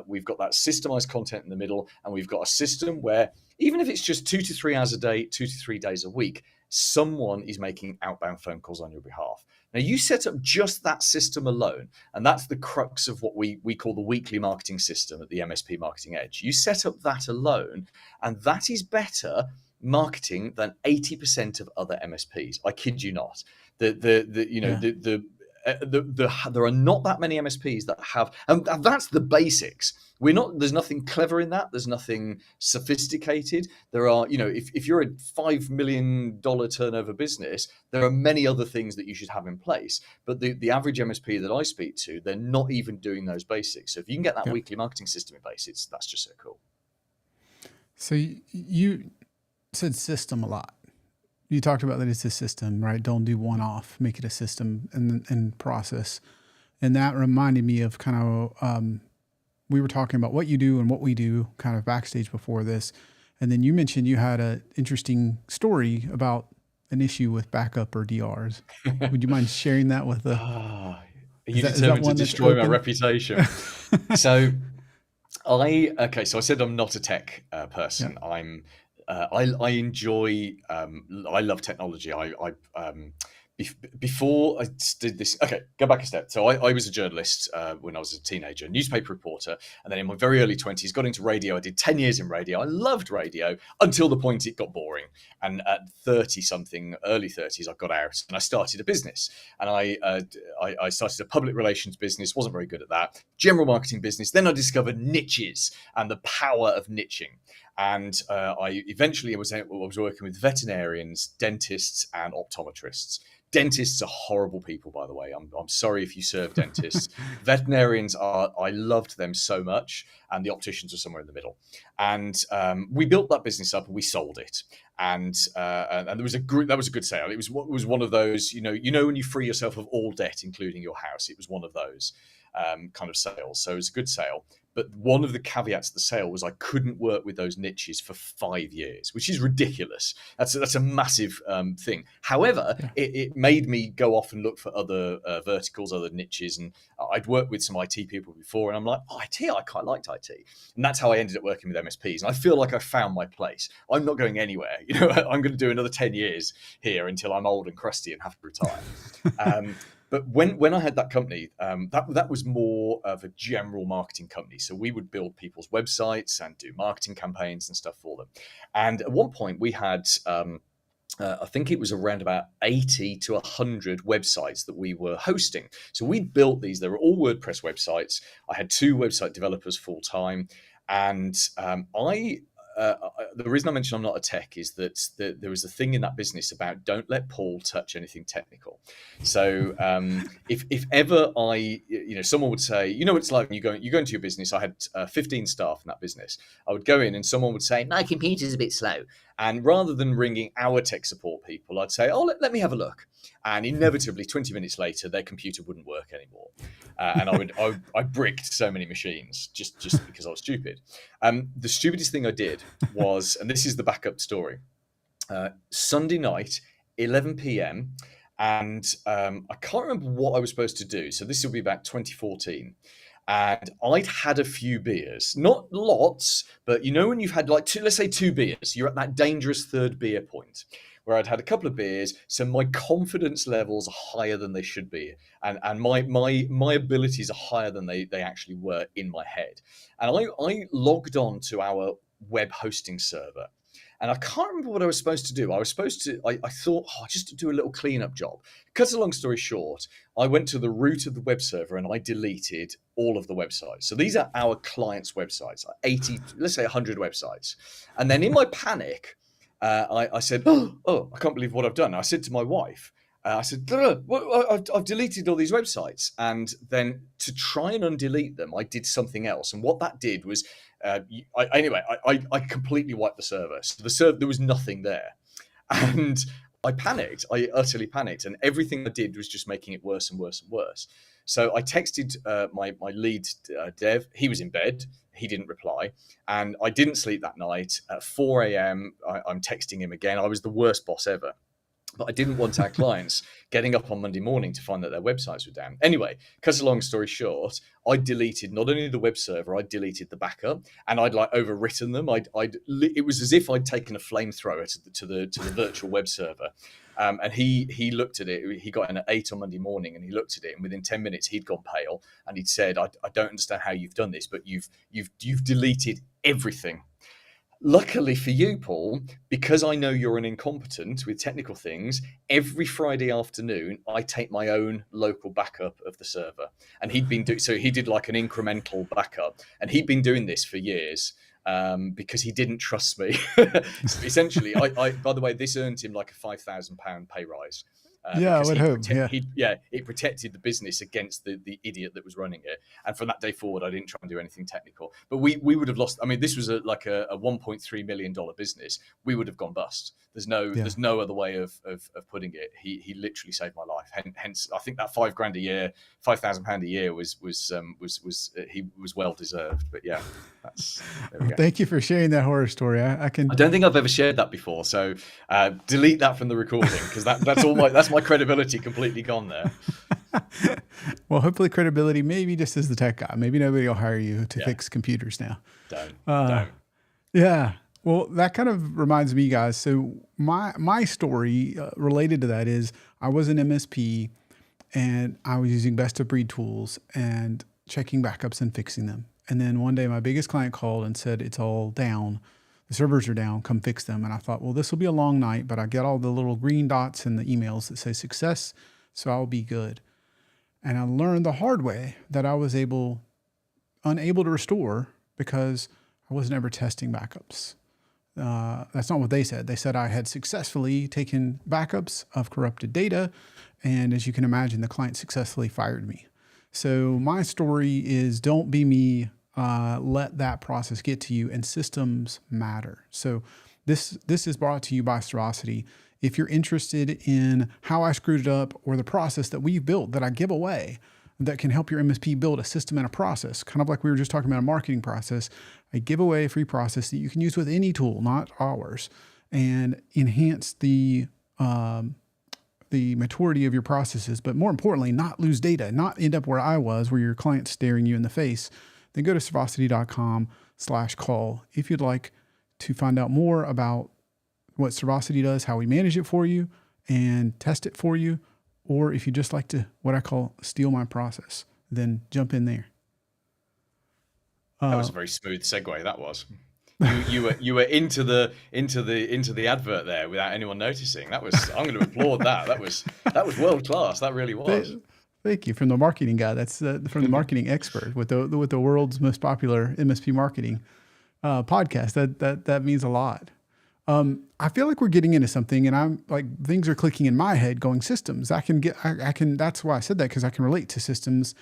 We've got that systemized content in the middle, and we've got a system where even if it's just 2 to 3 hours a day, 2 to 3 days a week, someone is making outbound phone calls on your behalf. Now, you set up just that system alone, and that's the crux of what we call the weekly marketing system at the MSP Marketing Edge. You set up that alone, and that is better marketing than 80% of other MSPs. I kid you not. Yeah. There are not that many MSPs that have, and that's the basics. There's nothing clever in that. There's nothing sophisticated. There are, if you're a $5 million turnover business, there are many other things that you should have in place. But the average MSP that I speak to, they're not even doing those basics. So if you can get that Yep. weekly marketing system in place, that's just so cool. So you said system a lot. You talked about that it's a system, right? Don't do one off, make it a system and process. And that reminded me of kind of, we were talking about what you do and what we do kind of backstage before this. And then you mentioned you had an interesting story about an issue with backup or DRs. Would you mind sharing that with the... Are you determined to destroy my reputation? So I said I'm not a tech person. Yeah. I enjoy, I love technology. Before I did this, go back a step. So I was a journalist when I was a teenager, newspaper reporter. And then in my very early 20s, got into radio. I did 10 years in radio. I loved radio until the point it got boring. And at 30 something, early 30s, I got out and I started a business. And I started a public relations business, wasn't very good at that. General marketing business. Then I discovered niches and the power of niching. And I eventually was working with veterinarians, dentists, and optometrists. Dentists are horrible people, by the way. I'm sorry if you serve dentists. Veterinarians I loved them so much, and the opticians are somewhere in the middle. And we built that business up and we sold it. And there was that was a good sale. It was one of those, when you free yourself of all debt, including your house. It was one of those kind of sales. So it was a good sale. But one of the caveats of the sale was I couldn't work with those niches for 5 years, which is ridiculous. That's a massive thing. However, it made me go off and look for other verticals, other niches. And I'd worked with some IT people before, and I'm like, IT, I quite liked IT. And that's how I ended up working with MSPs. And I feel like I found my place. I'm not going anywhere. I'm going to do another 10 years here until I'm old and crusty and have to retire. But when I had that company, that was more of a general marketing company. So we would build people's websites and do marketing campaigns and stuff for them. And at one point we had, I think it was around about 80 to 100 websites that we were hosting. So we built these. They were all WordPress websites. I had 2 website developers full time. And the reason I mentioned I'm not a tech is that there was a thing in that business about don't let Paul touch anything technical. So if ever someone would say, it's like when you go into your business. I had 15 staff in that business. I would go in and someone would say, my computer's a bit slow. And rather than ringing our tech support people, I'd say, let me have a look. And inevitably, 20 minutes later, their computer wouldn't work anymore. And I bricked so many machines just because I was stupid. The stupidest thing I did was, and this is the backup story, Sunday night, 11 p.m. And I can't remember what I was supposed to do. So this will be about 2014. And I'd had a few beers, not lots, but when you've had like let's say 2 beers, you're at that dangerous 3rd beer point where I'd had a couple of beers. So my confidence levels are higher than they should be. And my abilities are higher than they actually were in my head. And I logged on to our web hosting server. And I can't remember what I was supposed to do. I thought, just to do a little cleanup job. Cut a long story short, I went to the root of the web server and I deleted all of the websites. So these are our clients' websites, 80, let's say 100 websites. And then in my panic, I said, oh, I can't believe what I've done. I said to my wife, I said, I've deleted all these websites. And then to try and undelete them, I did something else. And what that did was, I completely wiped the server. So there was nothing there. And I panicked. I utterly panicked. And everything I did was just making it worse and worse and worse. So I texted my lead dev. He was in bed. He didn't reply. And I didn't sleep that night. At 4 a.m., I'm texting him again. I was the worst boss ever. But I didn't want our clients getting up on Monday morning to find that their websites were down. Anyway, cut a long story short, I deleted not only the web server, I deleted the backup, and I'd like overwritten them. It was as if I'd taken a flamethrower to the virtual web server. And he looked at it. He got in at 8 on Monday morning, and he looked at it, and within 10 minutes he'd gone pale, and he'd said, "I don't understand how you've done this, but you've deleted everything." Luckily for you, Paul, because I know you're an incompetent with technical things, every Friday afternoon I take my own local backup of the server. And so he did like an incremental backup, and he'd been doing this for years. Because he didn't trust me. So essentially, I by the way, this earned him like a £5,000 pay rise. Yeah, I Because would hope. it protected the business against the idiot that was running it. And from that day forward, I didn't try and do anything technical. But we would have lost. I mean, this was like a $1.3 million business. We would have gone bust. There's no other way of putting it. He literally saved my life. Hence, I think that £5,000 a year, £5,000 a year was he was well deserved. But yeah, there we go. Thank you for sharing that horror story. I don't think I've ever shared that before, so delete that from the recording, because that's my credibility completely gone there. Well, hopefully credibility, maybe just as the tech guy. Maybe nobody will hire you to fix computers now. Don't. Yeah. Well, that kind of reminds me, guys. So my story related to that is I was an MSP, and I was using best of breed tools and checking backups and fixing them. And then one day my biggest client called and said, "It's all down. The servers are down. Come fix them." And I thought, well, this will be a long night, but I get all the little green dots in the emails that say success, so I'll be good. And I learned the hard way that I was unable to restore because I wasn't ever testing backups. That's not what they said. They said I had successfully taken backups of corrupted data. And as you can imagine, the client successfully fired me. So my story is, don't be me. Let that process get to you, and systems matter. So this is brought to you by Serosity. If you're interested in how I screwed it up, or the process that we've built that I give away that can help your MSP build a system and a process, kind of like we were just talking about a marketing process, I give away a free process that you can use with any tool, not ours, and enhance the maturity of your processes, but more importantly, not lose data, not end up where I was, where your client's staring you in the face. Then go to serosity.com/call if you'd like to find out more about what Serosity does, how we manage it for you and test it for you. Or if you just like to, what I call, steal my process, then jump in there. That was a very smooth segue. That was. You were into the advert there without anyone noticing. I'm going to applaud that. That was world class. That really was. Thank you. From the marketing guy. That's from the marketing expert with the world's most popular MSP marketing podcast. That means a lot. I feel like we're getting into something, and I'm like, things are clicking in my head going systems. I can, that's why I said that, because I can relate to systems.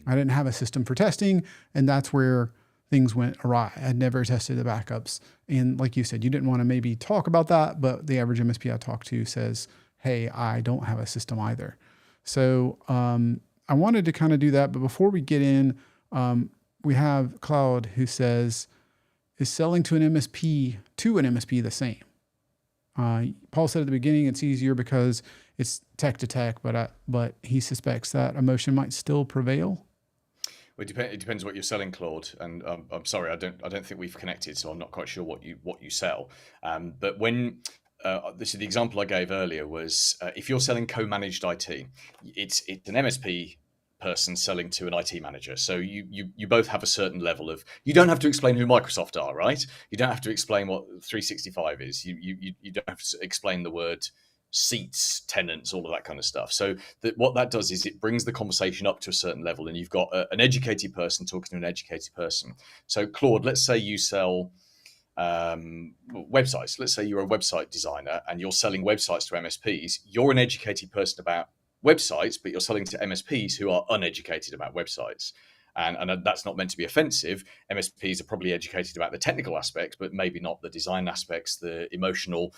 I didn't have a system for testing, and that's where things went awry. I'd never tested the backups. And like you said, you didn't want to maybe talk about that, but the average MSP I talk to says, hey, I don't have a system either. So I wanted to kind of do that. But before we get in, we have Cloud who says, is selling to an MSP the same? Paul said at the beginning, it's easier because it's tech to tech, but he suspects that emotion might still prevail. Well, it depends what you're selling, Claude. And I'm sorry, I don't think we've connected, so I'm not quite sure what you sell. But when this is the example I gave earlier, was if you're selling co-managed IT, it's an MSP person selling to an IT manager. So you both have a certain level of, you don't have to explain who Microsoft are, right? You don't have to explain what 365 is. You don't have to explain the word seats, tenants, all of that kind of stuff. So what that does is it brings the conversation up to a certain level, and you've got an educated person talking to an educated person. So Claude, let's say you sell websites. Let's say you're a website designer and you're selling websites to MSPs. You're an educated person about websites, but you're selling to MSPs who are uneducated about websites. And that's not meant to be offensive. MSPs are probably educated about the technical aspects, but maybe not the design aspects, the emotional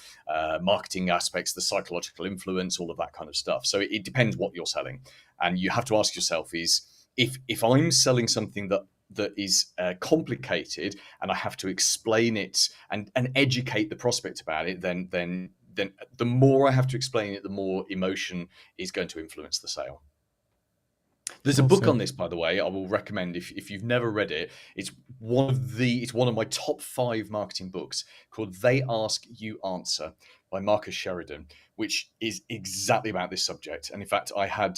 marketing aspects, the psychological influence, all of that kind of stuff. So it depends what you're selling. And you have to ask yourself is, if I'm selling something that is complicated and I have to explain it and educate the prospect about it, then then the more I have to explain it, the more emotion is going to influence the sale. There's a Well book on said. this, by the way, I will recommend if you've never read it. It's one of my top 5 marketing books, called They Ask You Answer by Marcus Sheridan, which is exactly about this subject. And in fact, I had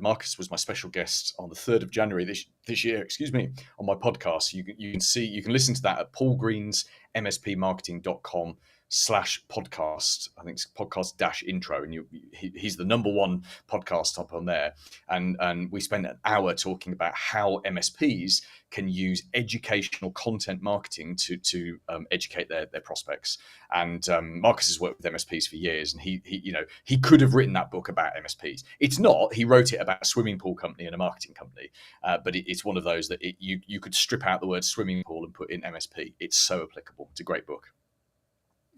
Marcus was my special guest on the 3rd of January this year, excuse me, on my podcast. You can listen to that at Paul Green's mspmarketing.com/podcast. I think it's podcast dash intro, and he's the number 1 podcast up on there. And we spent an hour talking about how MSPs can use educational content marketing to educate their prospects. And Marcus has worked with MSPs for years, and he could have written that book about MSPs. It's not. He wrote it about a swimming pool company and a marketing company, but it's one of those that you could strip out the word swimming pool and put in MSP. It's so applicable. It's a great book.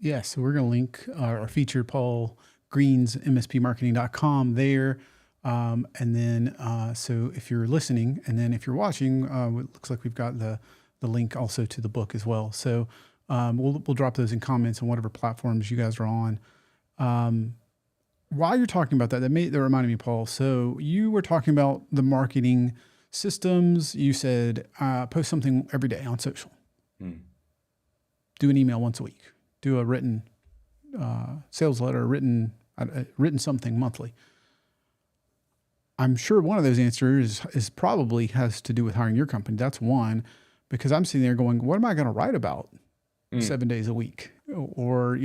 Yeah, so we're going to link or feature Paul Green's MSPmarketing.com there. And then, so if you're listening, and then if you're watching, it looks like we've got the link also to the book as well. So we'll drop those in comments on whatever platforms you guys are on. While you're talking about that reminded me, Paul. So you were talking about the marketing systems. You said post something every day on social. Do an email once a week. Do a written sales letter, written something monthly. I'm sure one of those answers is probably has to do with hiring your company. That's one, because I'm sitting there going, what am I going to write about 7 days a week? Or,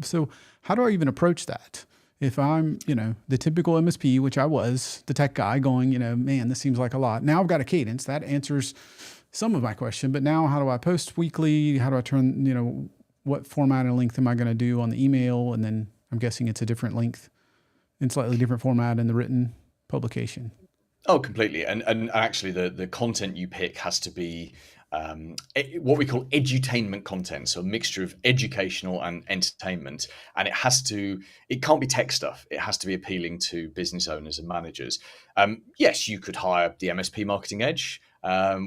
so how do I even approach that? If I'm, the typical MSP, which I was, the tech guy going, man, this seems like a lot. Now I've got a cadence that answers some of my question, but now how do I post weekly? How do I turn, what format and length am I going to do on the email? And then I'm guessing it's a different length in slightly different format in the written publication. Oh, completely. And actually the content you pick has to be what we call edutainment content. So a mixture of educational and entertainment. And it can't be tech stuff. It has to be appealing to business owners and managers. Yes, you could hire the MSP Marketing Edge.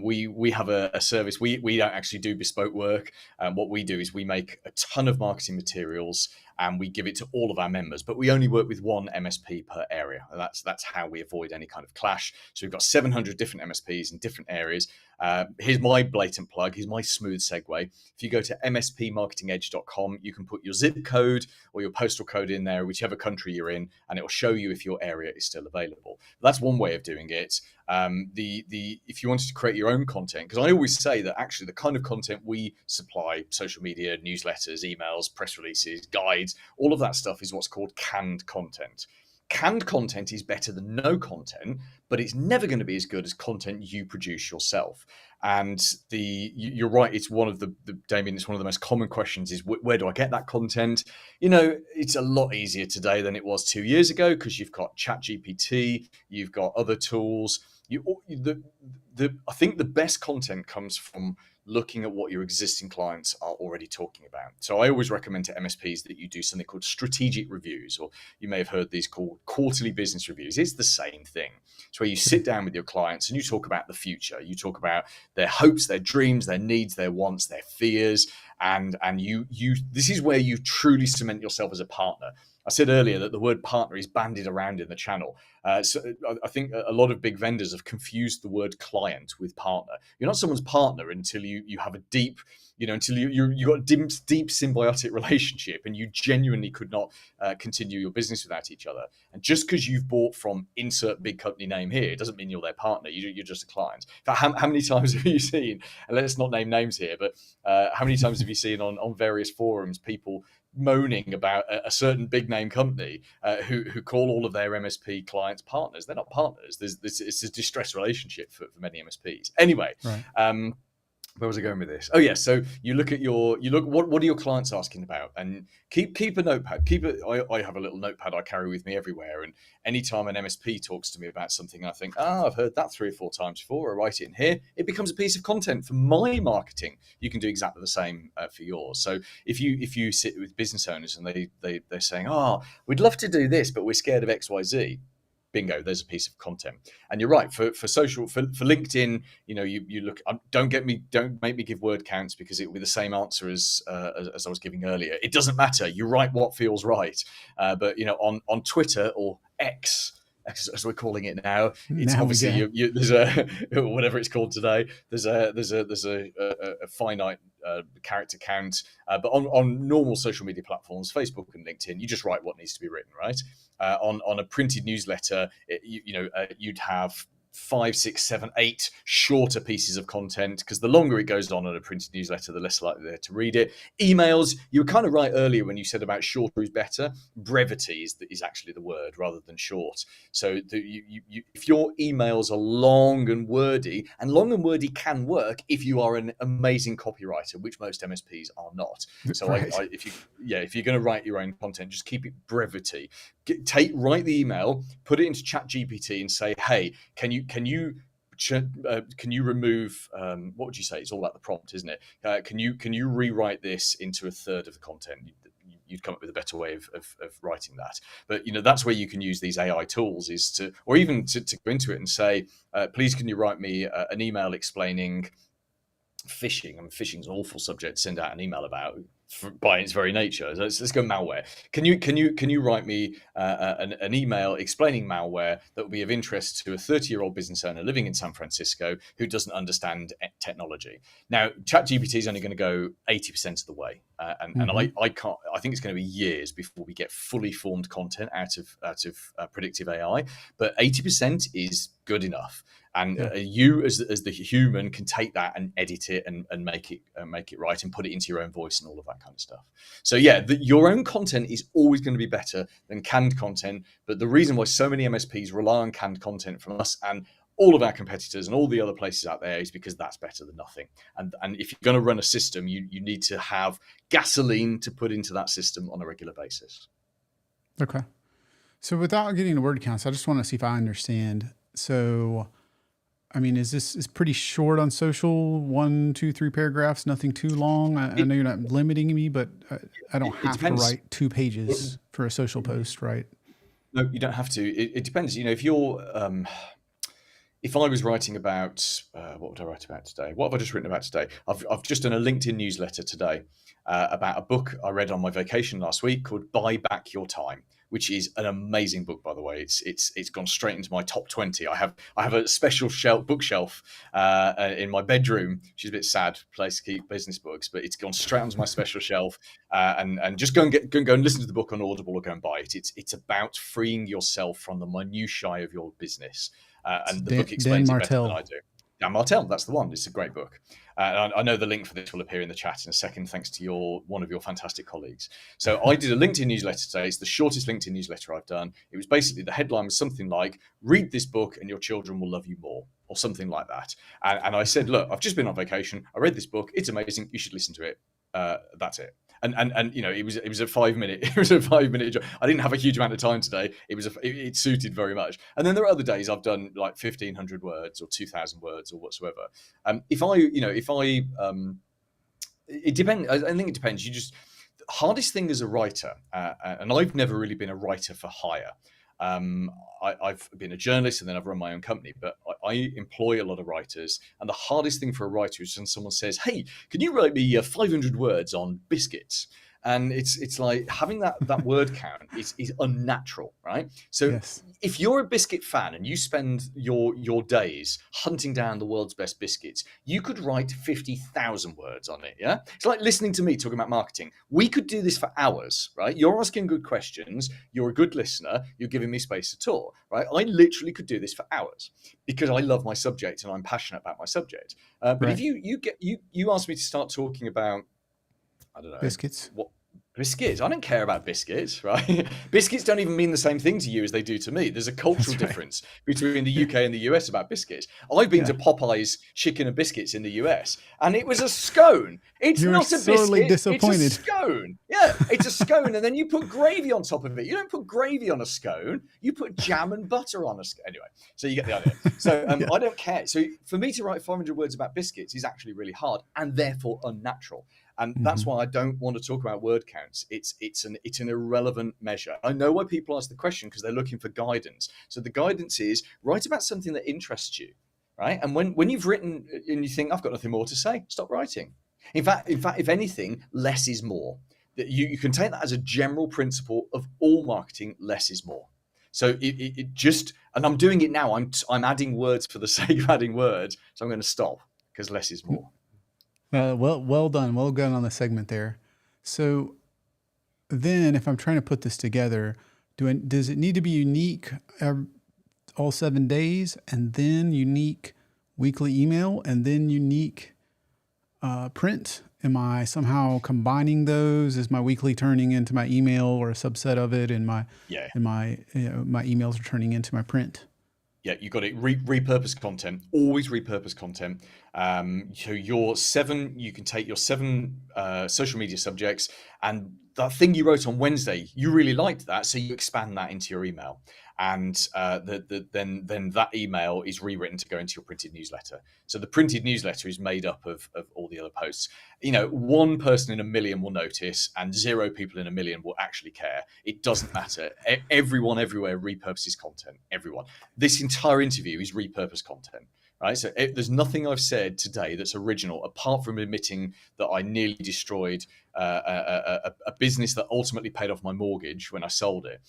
We have a service. We don't actually do bespoke work. What we do is we make a ton of marketing materials and we give it to all of our members, but we only work with one MSP per area. And that's how we avoid any kind of clash. So we've got 700 different MSPs in different areas. Here's my blatant plug. Here's my smooth segue. If you go to mspmarketingedge.com, you can put your zip code or your postal code in there, whichever country you're in, and it will show you if your area is still available. That's one way of doing it. If you wanted to create your own content, because I always say that actually the kind of content we supply, social media, newsletters, emails, press releases, guides, all of that stuff is what's called canned content. Canned content is better than no content, but it's never going to be as good as content you produce yourself. And you're right. It's one of Damien, it's one of the most common questions is where do I get that content? It's a lot easier today than it was 2 years ago because you've got ChatGPT, you've got other tools. I think the best content comes from looking at what your existing clients are already talking about. So I always recommend to MSPs that you do something called strategic reviews, or you may have heard these called quarterly business reviews. It's the same thing. It's where you sit down with your clients and you talk about the future. You talk about their hopes, their dreams, their needs, their wants, their fears, and you this is where you truly cement yourself as a partner. I said earlier that the word partner is bandied around in the channel. So I think a lot of big vendors have confused the word client with partner. You're not someone's partner until you have a deep, until you got a deep symbiotic relationship and you genuinely could not continue your business without each other. And just because you've bought from insert big company name here, it doesn't mean you're their partner. You're just a client. In fact, how many times have you seen, and let's not name names here, but how many times have you seen on various forums people moaning about a certain big name company who call all of their MSP clients partners? They're not partners. It's a distressed relationship for many MSPs. Anyway, right. Where was I going with this? Oh yeah, so you look what are your clients asking about, and keep a notepad. I have a little notepad I carry with me everywhere, and anytime an MSP talks to me about something, I think, I've heard that 3 or 4 times before. I write it in here. It becomes a piece of content for my marketing. You can do exactly the same for yours. So if you sit with business owners and they're saying, we'd love to do this, but we're scared of XYZ. bingo, there's a piece of content. And you're right, for social, for LinkedIn, you look, don't make me give word counts, because it will be the same answer as I was giving earlier. It doesn't matter. You write what feels right. But on Twitter, or X, as we're calling it now, it's Now we obviously get there's a whatever it's called today. There's a finite character count. But on normal social media platforms, Facebook and LinkedIn, you just write what needs to be written, right? On a printed newsletter, you'd have 5, 6, 7, 8 shorter pieces of content, because the longer it goes on a printed newsletter, the less likely they're to read it. Emails, you were kind of right earlier when you said about shorter is better. Brevity is actually the word rather than short. So if your emails are long and wordy can work if you are an amazing copywriter, which most MSPs are not. So right. if you're going to write your own content, just keep it brevity. Write the email, put it into ChatGPT, and say, hey, can you remove, what would you say? It's all about the prompt, isn't it? Can you rewrite this into a third of the content? You'd come up with a better way of writing that. But that's where you can use these AI tools, or even to go into it and say, please, can you write me an email explaining phishing? I mean, phishing is an awful subject to send out an email about by its very nature. So let's go malware. Can you write me an email explaining malware that will be of interest to a 30-year-old business owner living in San Francisco who doesn't understand technology? Now, ChatGPT is only going to go 80% of the way, and I can't. I think it's going to be years before we get fully formed content out of predictive AI. But 80% is good enough. And you, as the human, can take that and edit it and make it right, and put it into your own voice and all of that kind of stuff. So your own content is always going to be better than canned content. But the reason why so many MSPs rely on canned content from us and all of our competitors and all the other places out there is because that's better than nothing. And if you're going to run a system, you need to have gasoline to put into that system on a regular basis. Okay. So without getting the word counts, I just want to see if I understand. So, I mean, is pretty short on social? 1, 2, 3 paragraphs, nothing too long. I know you're not limiting me, but I don't have to write 2 pages for a social post, right? No, you don't have to. It depends. If you're, if I was writing about, what would I write about today? What have I just written about today? I've just done a LinkedIn newsletter today about a book I read on my vacation last week called Buy Back Your Time, which is an amazing book, by the way. It's gone straight into my top 20. I have a special bookshelf in my bedroom, which is a bit sad place to keep business books, but it's gone straight onto my special shelf. And just go and listen to the book on Audible, or go and buy it. It's about freeing yourself from the minutiae of your business, and the book explains it better than I do. Dan Martell, that's the one. It's a great book. I know the link for this will appear in the chat in a second, thanks to one of your fantastic colleagues. So I did a LinkedIn newsletter today. It's the shortest LinkedIn newsletter I've done. It was basically, the headline was something like, read this book and your children will love you more, or something like that. And I said, look, I've just been on vacation. I read this book. It's amazing. You should listen to it. That's it. And it was a 5-minute job. I didn't have a huge amount of time today. It suited very much. And then there are other days I've done like 1,500 words or 2,000 words or whatsoever. It depends. I think it depends. The hardest thing as a writer, and I've never really been a writer for hire. I've been a journalist and then I've run my own company, but I employ a lot of writers. And the hardest thing for a writer is when someone says, hey, can you write me 500 words on biscuits? And it's like having that word count is unnatural, right? So if you're a biscuit fan and you spend your days hunting down the world's best biscuits, you could write 50,000 words on it, yeah? It's like listening to me talking about marketing. We could do this for hours, right? You're asking good questions. You're a good listener. You're giving me space to talk, right? I literally could do this for hours because I love my subject and I'm passionate about my subject. But if you ask me to start talking about, I don't know. Biscuits. What biscuits? I don't care about biscuits, right? Biscuits don't even mean the same thing to you as they do to me. There's a cultural difference between the UK and the US about biscuits. I've been to Popeye's Chicken and Biscuits in the US, and it was a scone. It's not a biscuit. Disappointed. It's a scone. Yeah, it's a scone, and then you put gravy on top of it. You don't put gravy on a scone. You put jam and butter on a scone. Anyway, so you get the idea. So I don't care. So for me to write 500 words about biscuits is actually really hard and therefore unnatural. And Mm-hmm. that's why I don't want to talk about word counts. It's an irrelevant measure. I know why people ask the question, because they're looking for guidance. So the guidance is write about something that interests you, right? And when you've written and you think I've got nothing more to say, stop writing. In fact, if anything, less is more. That you can take that as a general principle of all marketing. Less is more. So it just, and I'm doing it now. I'm adding words for the sake of adding words. So I'm going to stop, because less is more. Well done. Well done on the segment there. So then if I'm trying to put this together, does it need to be unique all 7 days, and then unique weekly email, and then unique print? Am I somehow combining those? Is my weekly turning into my email, or a subset of it, and my Yeah. my emails are turning into my print? Yeah, you got it. Repurpose content. Always repurpose content. So you can take your 7 social media subjects, and that thing you wrote on Wednesday, you really liked that, so you expand that into your email, and then that email is rewritten to go into your printed newsletter. So the printed newsletter is made up of all the other posts. One person in a million will notice, and 0 people in a million will actually care. It doesn't matter. Everyone everywhere repurposes content. Everyone. This entire interview is repurposed content, right? So there's nothing I've said today that's original, apart from admitting that I nearly destroyed a business that ultimately paid off my mortgage when I sold it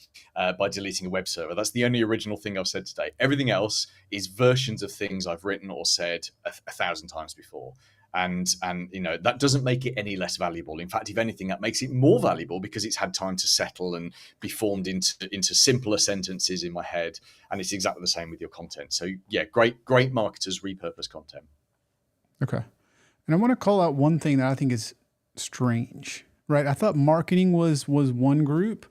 by deleting a web server. That's the only original thing I've said today. Everything else is versions of things I've written or said a 1,000 times before. And that doesn't make it any less valuable. In fact, if anything, that makes it more valuable, because it's had time to settle and be formed into simpler sentences in my head. And it's exactly the same with your content. So yeah, great marketers repurpose content. Okay. And I want to call out one thing that I think is strange, right? I thought marketing was one group.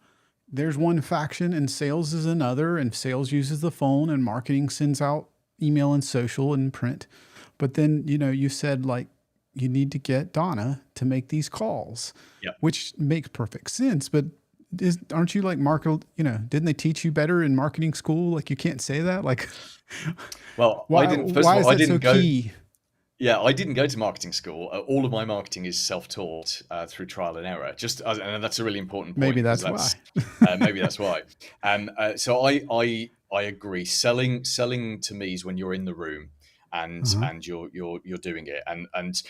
There's one faction, and sales is another, and sales uses the phone, and marketing sends out email and social and print. But then, you said, like, you need to get Donna to make these calls, Yep. which makes perfect sense. But aren't you like didn't they teach you better in marketing school? Like, you can't say that. Like, Well, why, I didn't. First why of is all, I that so didn't go. key? Yeah, I didn't go to marketing school. All of my marketing is self-taught through trial and error. And that's a really important point. Maybe that's That's why. maybe that's why. So I agree. Selling to me is when you're in the room and Uh-huh. and you're doing it. And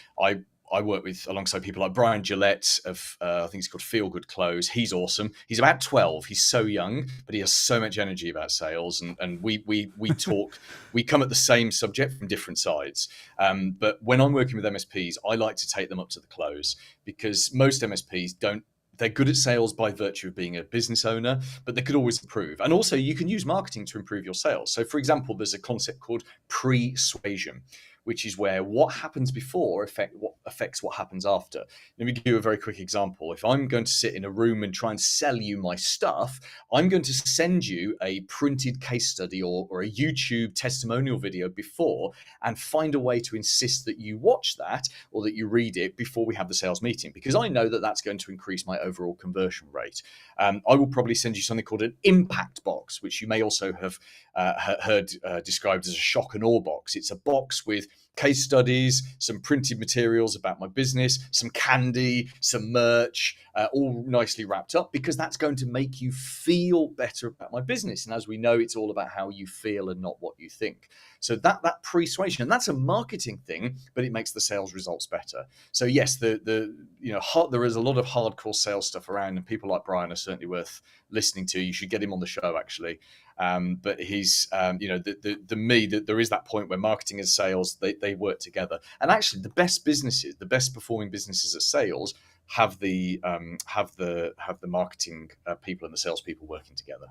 I work with alongside people like Brian Gillette of I think it's called Feel Good Clothes. He's awesome. He's about 12. He's so young, but he has so much energy about sales. And we talk. We come at the same subject from different sides. But when I'm working with MSPs, I like to take them up to the close, because most MSPs don't. They're good at sales by virtue of being a business owner, but they could always improve. And also, you can use marketing to improve your sales. So, for example, there's a concept called persuasion, which is where what happens before affects what happens after. Let me give you a very quick example. If I'm going to sit in a room and try and sell you my stuff, I'm going to send you a printed case study or a YouTube testimonial video before, and find a way to insist that you watch that or that you read it before we have the sales meeting, because I know that that's going to increase my overall conversion rate. I will probably send you something called an impact box, which you may also have heard described as a shock and awe box. It's a box with case studies, some printed materials about my business, some candy, some merch, all nicely wrapped up, because that's going to make you feel better about my business. And as we know, it's all about how you feel and not what you think. So that persuasion, and that's a marketing thing, but it makes the sales results better. So yes, there is a lot of hardcore sales stuff around, and people like Brian are certainly worth listening to. You should get him on the show, actually. But he's, there is that point where marketing and sales, they work together. And actually, the best performing businesses at sales have the marketing people and the salespeople working together.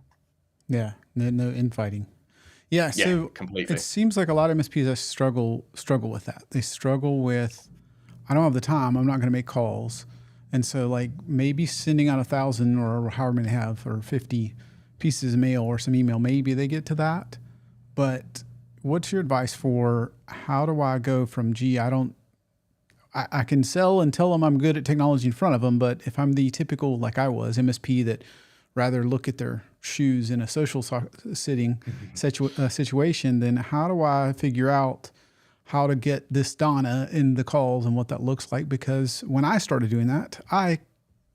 Yeah. No infighting. Yeah. Yeah, So completely. it seems like a lot of MSPs struggle with that. They struggle with, I don't have the time. I'm not going to make calls. And so, like, maybe sending out 1,000 or however many they have, or 50 pieces of mail or some email, maybe they get to that. But what's your advice for how do I go from, I can sell and tell them I'm good at technology in front of them, but if I'm the typical, like I was, MSP that rather look at their shoes in a social situation, then how do I figure out how to get this Donna in the calls and what that looks like. Because when I started doing that, I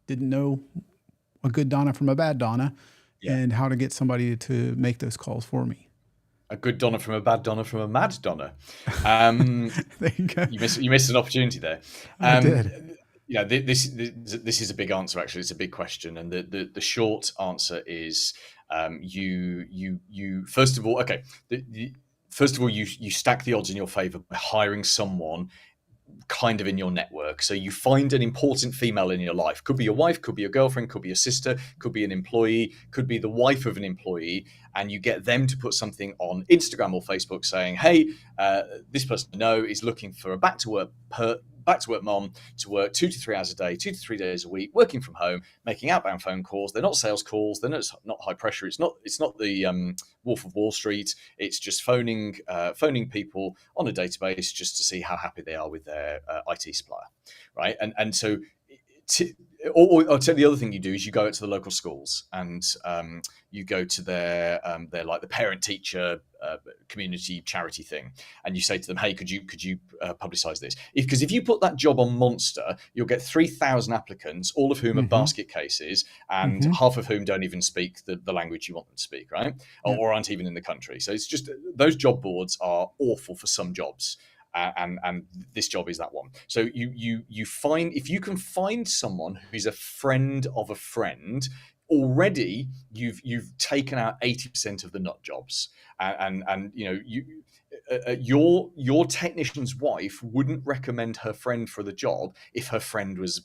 didn't know a good Donna from a bad Donna Yeah. and how to get somebody to make those calls for me. A good Donna from a bad Donna from a mad Donna. There you go. You missed an opportunity there. I did. This is a big answer. Actually, it's a big question, and the short answer is you first of all, okay. First of all, you stack the odds in your favor by hiring someone kind of in your network. So you find an important female in your life. Could be your wife, could be your girlfriend, could be your sister, could be an employee, could be the wife of an employee, and you get them to put something on Instagram or Facebook saying, "Hey, this person I know is looking for a back to work mom to work 2 to 3 hours a day, 2 to 3 days a week, working from home, making outbound phone calls. They're not sales calls. They're not high pressure. It's not the Wolf of Wall Street. It's just phoning people on a database just to see how happy they are with their IT supplier, right? And so, or I'll tell you the other thing you do is you go out to the local schools and you go to their like the parent teacher community charity thing, and you say to them, "Hey, could you publicize this?" Because if you put that job on Monster, you'll get 3,000 applicants, all of whom are basket cases, and half of whom don't even speak the language you want them to speak, right? Or aren't even in the country. So it's just those job boards are awful for some jobs. And this job is that one. So you find, if you can find someone who's a friend of a friend, already you've taken out 80% of the nut jobs. And your technician's wife wouldn't recommend her friend for the job if her friend was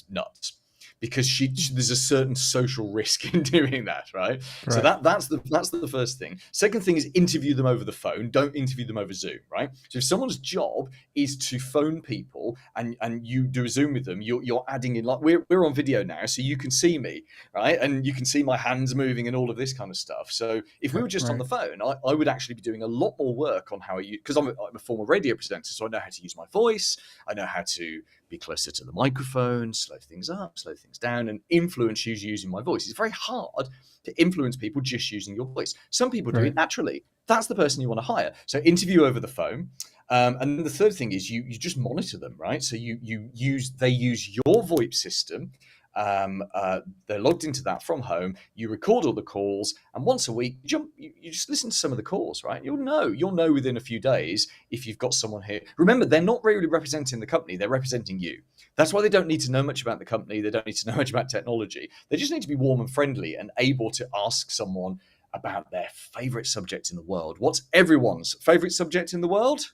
nuts, because there's a certain social risk in doing that, right? So that's the first thing. Second thing is interview them over the phone. Don't interview them over Zoom, right? So if someone's job is to phone people and you do a Zoom with them, you're adding in, like we're on video now, so you can see me, right? And you can see my hands moving and all of this kind of stuff. So if we were just on the phone, I would actually be doing a lot more work on how because I'm a former radio presenter, so I know how to use my voice. I know how to be closer to the microphone, slow things up, slow things down, and influence you using my voice. It's very hard to influence people just using your voice. Some people do it naturally. That's the person you want to hire. So interview over the phone. And then the third thing is you just monitor them, right? So they use your VoIP system. They're logged into that from home. You record all the calls, and once a week, you just listen to some of the calls, right? You'll know within a few days if you've got someone here. Remember, they're not really representing the company; they're representing you. That's why they don't need to know much about the company. They don't need to know much about technology. They just need to be warm and friendly and able to ask someone about their favorite subject in the world. What's everyone's favorite subject in the world?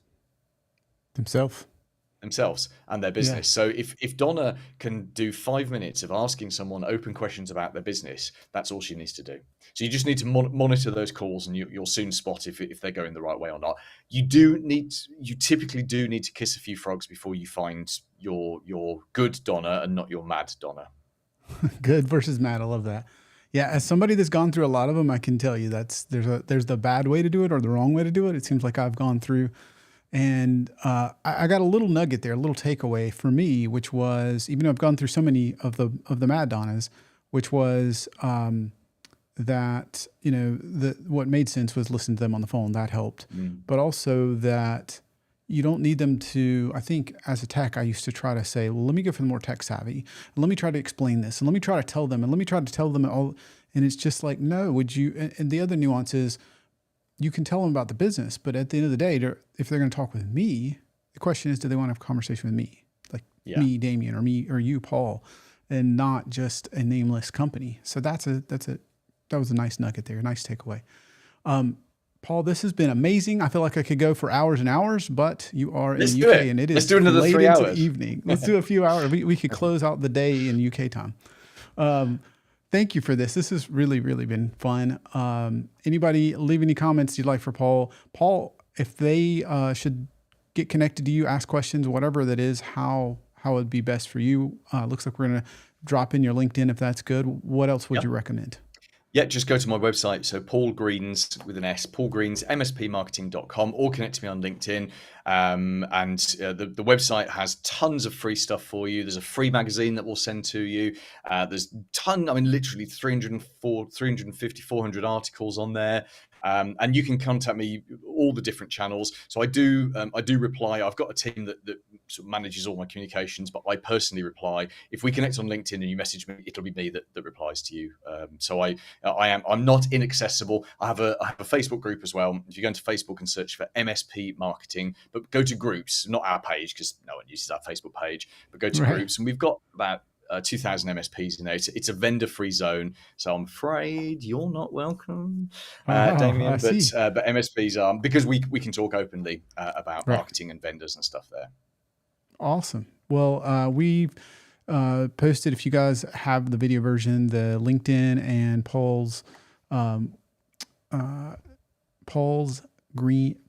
Themselves and their business. So if Donna can do 5 minutes of asking someone open questions about their business, that's all she needs to do. So you just need to monitor those calls, and you'll soon spot if they're going the right way or not. You typically do need to kiss a few frogs before you find your good Donna and not your mad Donna. Good versus mad. I love that. Yeah, as somebody that's gone through a lot of them, I can tell you there's the bad way to do it or the wrong way to do it. It seems like I've gone through. And I got a little nugget there, a little takeaway for me, which was, even though I've gone through so many of the Mad Donnas, which was that, what made sense was listen to them on the phone. That helped. But also that you don't need them to, I think as a tech, I used to try to say, well, let me go for the more tech savvy. And let me try to explain this. And let me try to tell them. And let me try to tell them all. And it's just like, no, would you? And the other nuance is, you can tell them about the business, but at the end of the day, if they're going to talk with me, the question is, do they want to have a conversation with me? Like me, Damien, or me, or you, Paul, and not just a nameless company. So that was a nice nugget there, a nice takeaway. Paul, this has been amazing. I feel like I could go for hours and hours, but you are in UK and it is Let's do another late 3 into hours. the evening. Let's do a few hours. We could close out the day in UK time. Thank you for this. This has really, really been fun. Anybody leave any comments you'd like for Paul? Paul, if they should get connected to you, ask questions, whatever that is, how it would be best for you. Looks like we're going to drop in your LinkedIn if that's good. What else would you recommend? Yeah, just go to my website. So Paul Greens with an S, Paul Greens, mspmarketing.com, or connect to me on LinkedIn. The website has tons of free stuff for you. There's a free magazine that we'll send to you. There's literally 350, 400 articles on there. And you can contact me all the different channels. So I do reply. I've got a team that sort of manages all my communications, but I personally reply. If we connect on LinkedIn and you message me, it'll be me that replies to you. So I'm not inaccessible. I have a Facebook group as well. If you go into Facebook and search for MSP Marketing, but go to groups, not our page, because no one uses our Facebook page, but go to groups. And we've got about 2,000 MSPs in there. It's a vendor-free zone, so I'm afraid you're not welcome, Damien. But MSPs are, because we can talk openly about marketing and vendors and stuff there. Awesome. Well, we've posted, if you guys have the video version, the LinkedIn and Paul Green's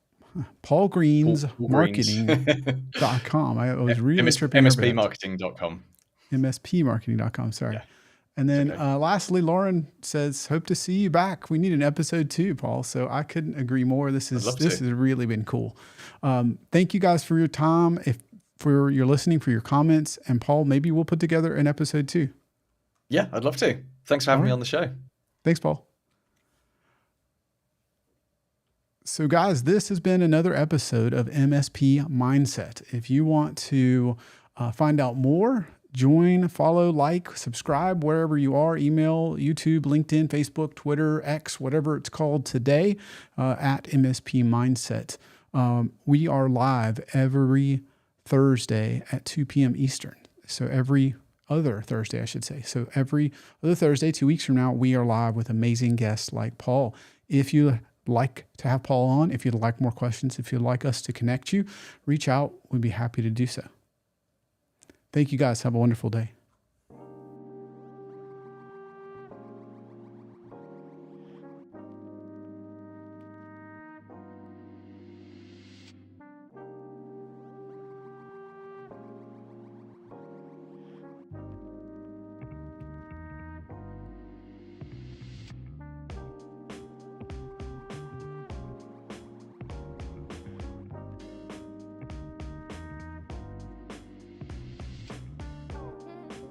marketing.com. I was really tripping over MSPmarketing.com. MSPmarketing.com. Sorry. Yeah. And then lastly, Lauren says, hope to see you back. We need an episode 2, Paul. So I couldn't agree more. This has really been cool. Thank you guys for your time. For your listening, for your comments. And Paul, maybe we'll put together an episode 2. Yeah, I'd love to. Thanks for having me on the show. Thanks, Paul. So guys, this has been another episode of MSP Mindset. If you want to find out more, join, follow, like, subscribe, wherever you are, email, YouTube, LinkedIn, Facebook, Twitter, X, whatever it's called today, at MSP Mindset. We are live every Thursday at 2 p.m. Eastern. So every other Thursday, I should say. So every other Thursday, 2 weeks from now, we are live with amazing guests like Paul. If you like to have Paul on, if you'd like more questions, if you'd like us to connect you, reach out. We'd be happy to do so. Thank you guys. Have a wonderful day.